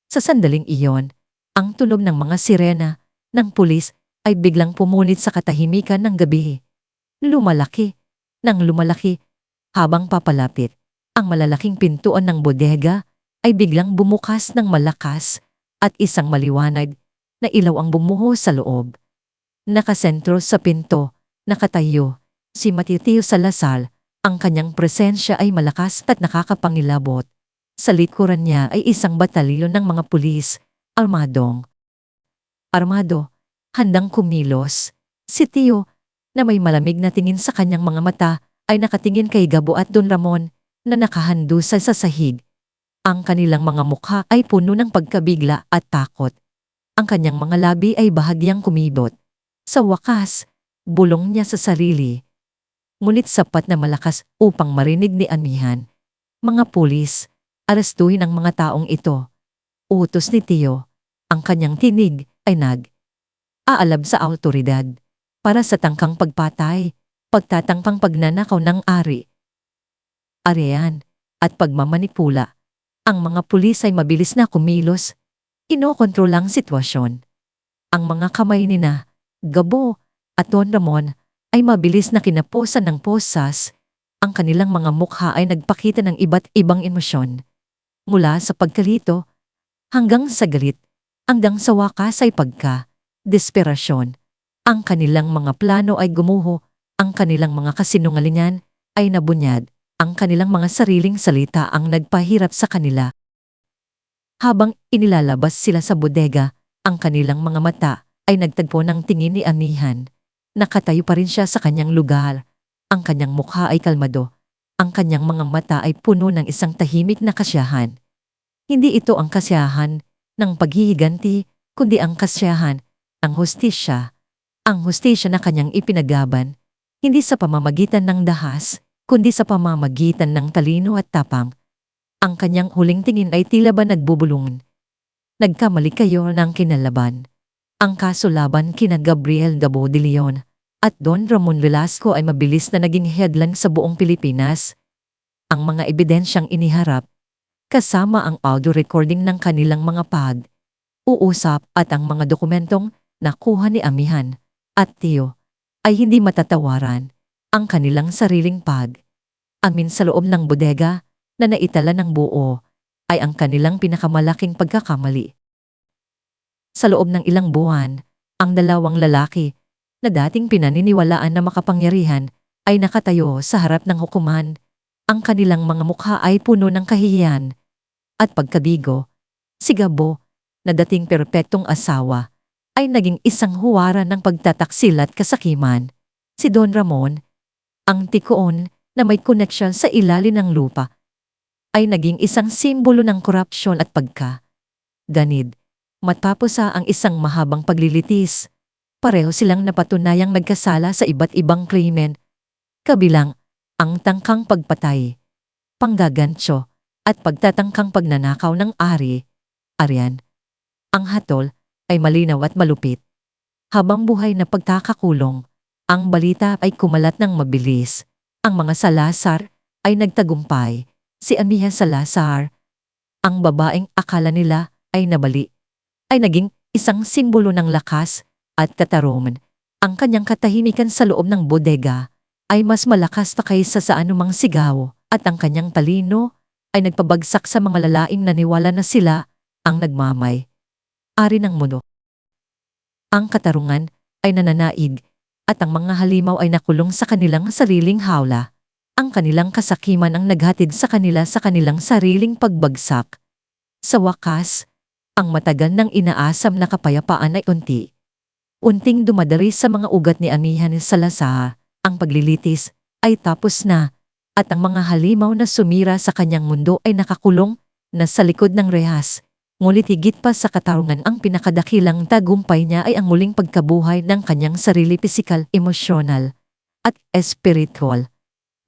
Sa sandaling iyon, ang tunog ng mga sirena ng pulis ay biglang pumunit sa katahimikan ng gabi. Lumalaki, nang lumalaki, habang papalapit, ang malalaking pintuan ng bodega ay biglang bumukas ng malakas at isang maliwanag na ilaw ang bumuho sa loob. Nakasentro sa pinto, nakatayo, si Matitio Salazar, ang kanyang presensya ay malakas at nakakapangilabot. Sa likuran niya ay isang batalyon ng mga pulis, armado, handang kumilos. Si Tio, na may malamig na tingin sa kanyang mga mata, ay nakatingin kay Gabo at Don Ramon na nakahandusay sa sahig. Ang kanilang mga mukha ay puno ng pagkabigla at takot. Ang kanyang mga labi ay bahagyang kumibot. Sa wakas, bulong niya sa sarili. Ngunit sapat na malakas upang marinig ni Amihan. Mga pulis, arestuhin ang mga taong ito. Utos ni Tio. Ang kanyang tinig ay aalab sa awtoridad para sa tangkang pagpatay, pagtatangkang pagnanakaw ng ari, arean, at pagmamanipula. Ang mga pulis ay mabilis na kumilos, inokontrol ang sitwasyon. Ang mga kamay ni Gabo at Don Ramon ay mabilis na kinaposan ng posas. Ang kanilang mga mukha ay nagpakita ng iba't ibang emosyon. Mula sa pagkalito, hanggang sa galit, hanggang sa wakas ay desperasyon. Ang kanilang mga plano ay gumuho, ang kanilang mga kasinungalingan ay nabunyad, ang kanilang mga sariling salita ang nagpahirap sa kanila. Habang inilalabas sila sa bodega, ang kanilang mga mata ay nagtagpo ng tingin ni Amihan. Nakatayo pa rin siya sa kanyang lugar. Ang kanyang mukha ay kalmado. Ang kanyang mga mata ay puno ng isang tahimik na kasiyahan. Hindi ito ang kasiyahan ng paghihiganti, kundi ang kasiyahan ng hustisya. Ang hustisya na kanyang ipinagaban, hindi sa pamamagitan ng dahas, kundi sa pamamagitan ng talino at tapang. Ang kanyang huling tingin ay tila ba nagbubulungan. Nagkamali kayo ng kinalaban. Ang kaso laban kina Gabriel Gabo de Leon at Don Ramon Velasco ay mabilis na naging headline sa buong Pilipinas. Ang mga ebidensyang iniharap, kasama ang audio recording ng kanilang mga uusap at ang mga dokumentong nakuha ni Amihan at Tio, ay hindi matatawaran. Ang kanilang sariling amin sa loob ng bodega na naitala ng buo ay ang kanilang pinakamalaking pagkakamali. Sa loob ng ilang buwan, ang dalawang lalaki na dating pinaniniwalaan na makapangyarihan ay nakatayo sa harap ng hukuman. Ang kanilang mga mukha ay puno ng kahihiyan at pagkabigo. Si Gabo, na dating perpektong asawa, ay naging isang huwaran ng pagtataksil at kasakiman. Si Don Ramon, ang tikoon na may koneksyon sa ilalim ng lupa, ay naging isang simbolo ng korupsyon at pagkaganid. Matapos ang isang mahabang paglilitis, pareho silang napatunayang nagkasala sa iba't ibang krimen, kabilang ang tangkang pagpatay, panggagantsyo, at pagtatangkang pagnanakaw ng arian. Ang hatol ay malinaw at malupit. Habang buhay na pagkakakulong, ang balita ay kumalat ng mabilis. Ang mga Salazar ay nagtagumpay. Si Amihan Salazar, ang babaeng akala nila ay nabali, ay naging isang simbolo ng lakas at katarungan. Ang kanyang katahimikan sa loob ng bodega ay mas malakas pa kaysa sa anumang sigaw, at ang kanyang talino ay nagpabagsak sa mga lalaing naniwala na sila ang nagmamay-ari ng mundo. Ang katarungan ay nananaig at ang mga halimaw ay nakulong sa kanilang sariling hawla. Ang kanilang kasakiman ang naghatid sa kanila sa kanilang sariling pagbagsak. Sa wakas, ang matagal nang inaasam na kapayapaan ay unting dumadari sa mga ugat ni Amihan Salazar. Ang paglilitis ay tapos na at ang mga halimaw na sumira sa kanyang mundo ay nakakulong na sa likod ng rehas. Ngunit higit pa sa katarungan, ang pinakadakilang tagumpay niya ay ang muling pagkabuhay ng kanyang sarili pisikal, emosyonal at espiritual.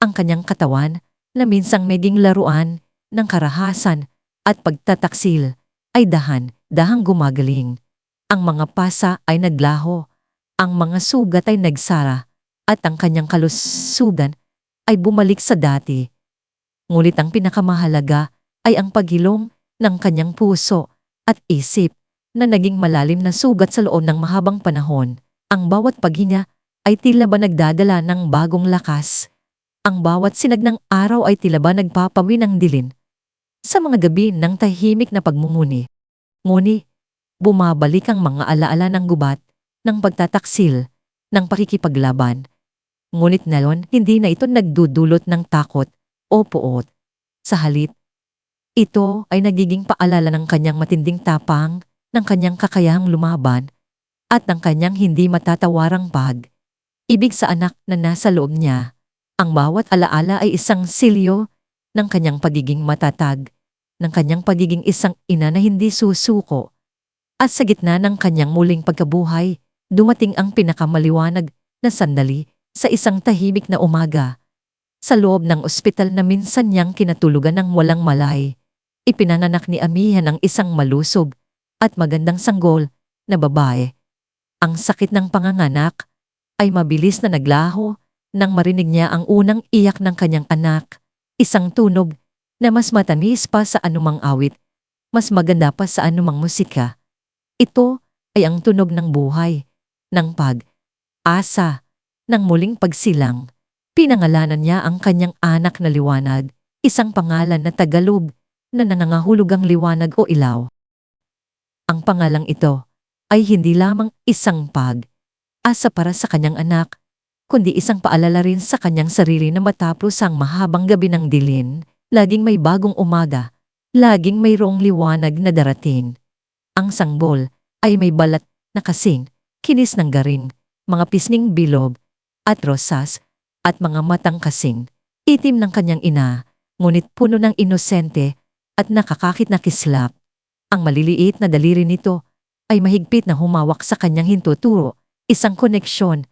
Ang kanyang katawan na minsang maging laruan ng karahasan at pagtataksil ay dahang gumagaling. Ang mga pasa ay naglaho Ang mga sugat ay nagsara at ang kanyang kalusugan ay bumalik sa dati. Ngunit ang pinakamahalaga ay ang paghilom ng kanyang puso at isip na naging malalim na sugat sa loob ng mahabang panahon. Ang bawat paghinga ay tila ba nagdadala ng bagong lakas. Ang bawat sinag ng araw ay tila ba nagpapawi ng dilin. Sa mga gabi ng tahimik na pagmumuni. Ngunit, bumabalik ang mga alaala ng gubat, ng pagtataksil, ng pakikipaglaban. Ngunit ngayon, hindi na ito nagdudulot ng takot o puot. Sa halip, ito ay nagiging paalala ng kanyang matinding tapang, ng kanyang kakayahang lumaban, at ng kanyang hindi matatawarang pag-ibig sa anak na nasa loob niya. Ang bawat alaala ay isang silyo ng kanyang pagiging matatag, ng kanyang pagiging isang ina na hindi susuko. At sa gitna ng kanyang muling pagkabuhay, dumating ang pinakamaliwanag na sandali sa isang tahimik na umaga. Sa loob ng ospital na minsan niyang kinatulugan ng walang malay, ipinanganak ni Amihan ang isang malusog at magandang sanggol na babae. Ang sakit ng panganganak ay mabilis na naglaho nang marinig niya ang unang iyak ng kanyang anak. Isang tunog na mas matamis pa sa anumang awit, mas maganda pa sa anumang musika. Ito ay ang tunog ng buhay, ng pag-asa, ng muling pagsilang. Pinangalanan niya ang kanyang anak na Liwanag, isang pangalan na Tagalog na nangangahulugang liwanag o ilaw. Ang pangalang ito ay hindi lamang isang pag-asa para sa kanyang anak, kundi isang paalala rin sa kanyang sarili na matapos ang mahabang gabi ng dilin, laging may bagong umaga, laging mayroong liwanag na darating. Ang sanggol ay may balat na kasing kinis ng garing, mga pisning bilog at rosas, at mga matang kasing itim ng kanyang ina, ngunit puno ng inosente at nakakakit na kislap. Ang maliliit na daliri nito ay mahigpit na humawak sa kanyang hintuturo, isang koneksyon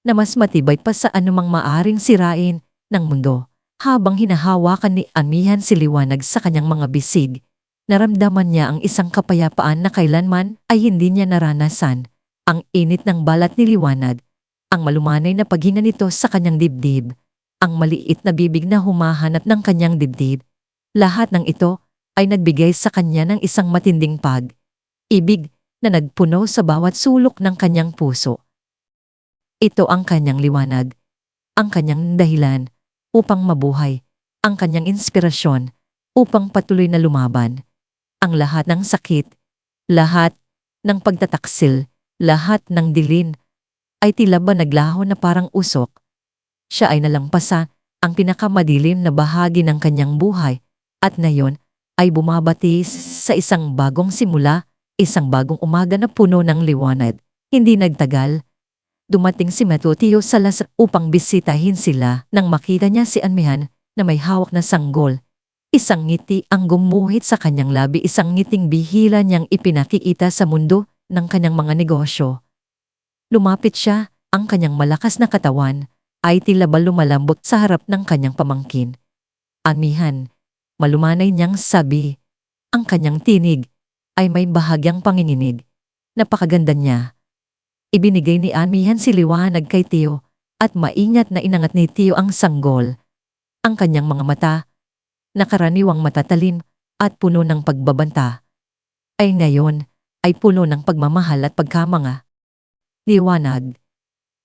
na mas matibay pa sa anumang maaring sirain ng mundo. Habang hinahawakan ni Amihan si Liwanag sa kanyang mga bisig, naramdaman niya ang isang kapayapaan na kailanman ay hindi niya naranasan. Ang init ng balat ni Liwanag, ang malumanay na paghinga nito sa kanyang dibdib, ang maliit na bibig na humahanap ng kanyang dibdib. Lahat ng ito ay nagbigay sa kanya ng isang matinding pag-ibig na nagpuno sa bawat sulok ng kanyang puso. Ito ang kanyang liwanag, ang kanyang dahilan upang mabuhay, ang kanyang inspirasyon upang patuloy na lumaban. Ang lahat ng sakit, lahat ng pagtataksil, lahat ng dilin ay tila ba naglaho na parang usok. Siya ay nalampasan ang pinakamadilim na bahagi ng kanyang buhay at ngayon ay bumabati sa isang bagong simula, isang bagong umaga na puno ng liwanag. Hindi nagtagal, dumating si Matutio Salas upang bisitahin sila nang makita niya si Amihan na may hawak na sanggol. Isang ngiti ang gumuhit sa kanyang labi, isang ngiting bihira niyang ipinakikita sa mundo ng kanyang mga negosyo. Lumapit siya, ang kanyang malakas na katawan ay tila ba lumalambot sa harap ng kanyang pamangkin. Amihan, malumanay niyang sabi. Ang kanyang tinig ay may bahagyang panginginig. Napakaganda niya. Ibinigay ni Amihan si Liwanag kay Tio at maingat na inangat ni Tio ang sanggol. Ang kanyang mga mata, nakaraniwang matatalim at puno ng pagbabanta, ay ngayon ay puno ng pagmamahal at pagkamanga. Liwanag.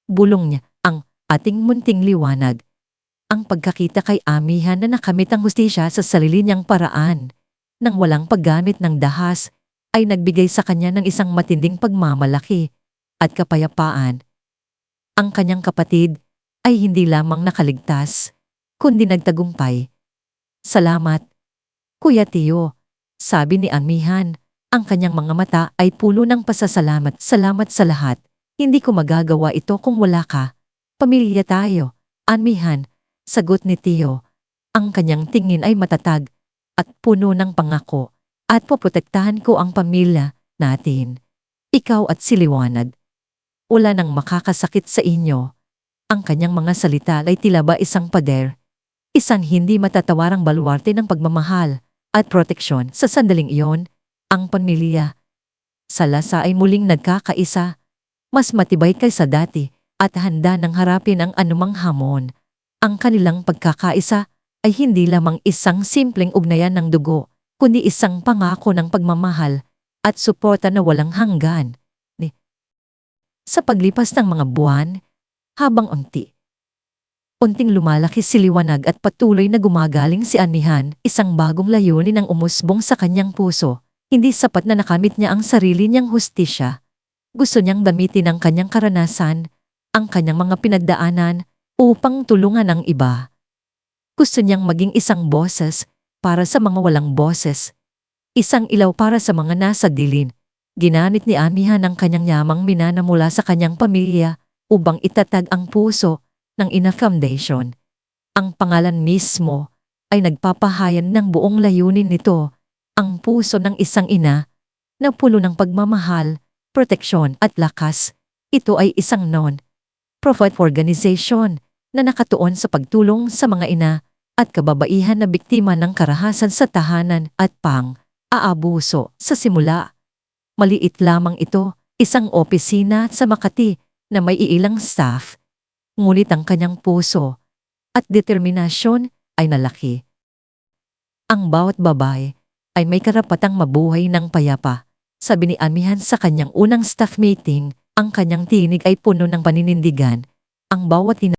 Bulong niya ang ating munting liwanag. Ang pagkakita kay Amihan na nakamit ang hustisya sa sarili niyang paraan, nang walang paggamit ng dahas, ay nagbigay sa kanya ng isang matinding pagmamalaki at kapayapaan. Ang kanyang kapatid ay hindi lamang nakaligtas, kundi nagtagumpay. Salamat, Kuya Tio, sabi ni Amihan. Ang kanyang mga mata ay puno ng pasasalamat. Salamat sa lahat. Hindi ko magagawa ito kung wala ka. Pamilya tayo, Amihan, sagot ni Tio. Ang kanyang tingin ay matatag at puno ng pangako, at poprotektahan ko ang pamilya natin. Ikaw at si Liwanag. Wala nang makakasakit sa inyo. Ang kanyang mga salita ay tila ba isang pader, isang hindi matatawarang baluarte ng pagmamahal at proteksyon. Sa sandaling iyon, ang pamilya Salasa ay muling nagkakaisa, mas matibay kaysa dati at handa nang harapin ang anumang hamon. Ang kanilang pagkakaisa ay hindi lamang isang simpleng ugnayan ng dugo, kundi isang pangako ng pagmamahal at suporta na walang hanggan. Sa paglipas ng mga buwan, habang unting lumalaki si Liwanag at patuloy na gumagaling si Anihan, isang bagong layunin ang umusbong sa kanyang puso. Hindi sapat na nakamit niya ang sarili niyang hustisya. Gusto niyang gamitin ang kanyang karanasan, ang kanyang mga pinagdaanan, upang tulungan ang iba. Gusto niyang maging isang boses para sa mga walang boses. Isang ilaw para sa mga nasa dilim. Ginamit ni Anihan ang kanyang yamang minana mula sa kanyang pamilya upang itatag ang puso ng Ina Foundation. Ang pangalan mismo ay nagpapahayan ng buong layunin nito, ang puso ng isang ina na puno ng pagmamahal, proteksyon at lakas. Ito ay isang non-profit organization na nakatuon sa pagtulong sa mga ina at kababaihan na biktima ng karahasan sa tahanan at pang-aabuso. Sa simula, maliit lamang ito, isang opisina sa Makati na may iilang staff. Ngunit ang kanyang puso at determinasyon ay nalaki. Ang bawat babae ay may karapatang mabuhay ng payapa. Sabi ni Anihan sa kanyang unang staff meeting, ang kanyang tinig ay puno ng paninindigan. Ang bawat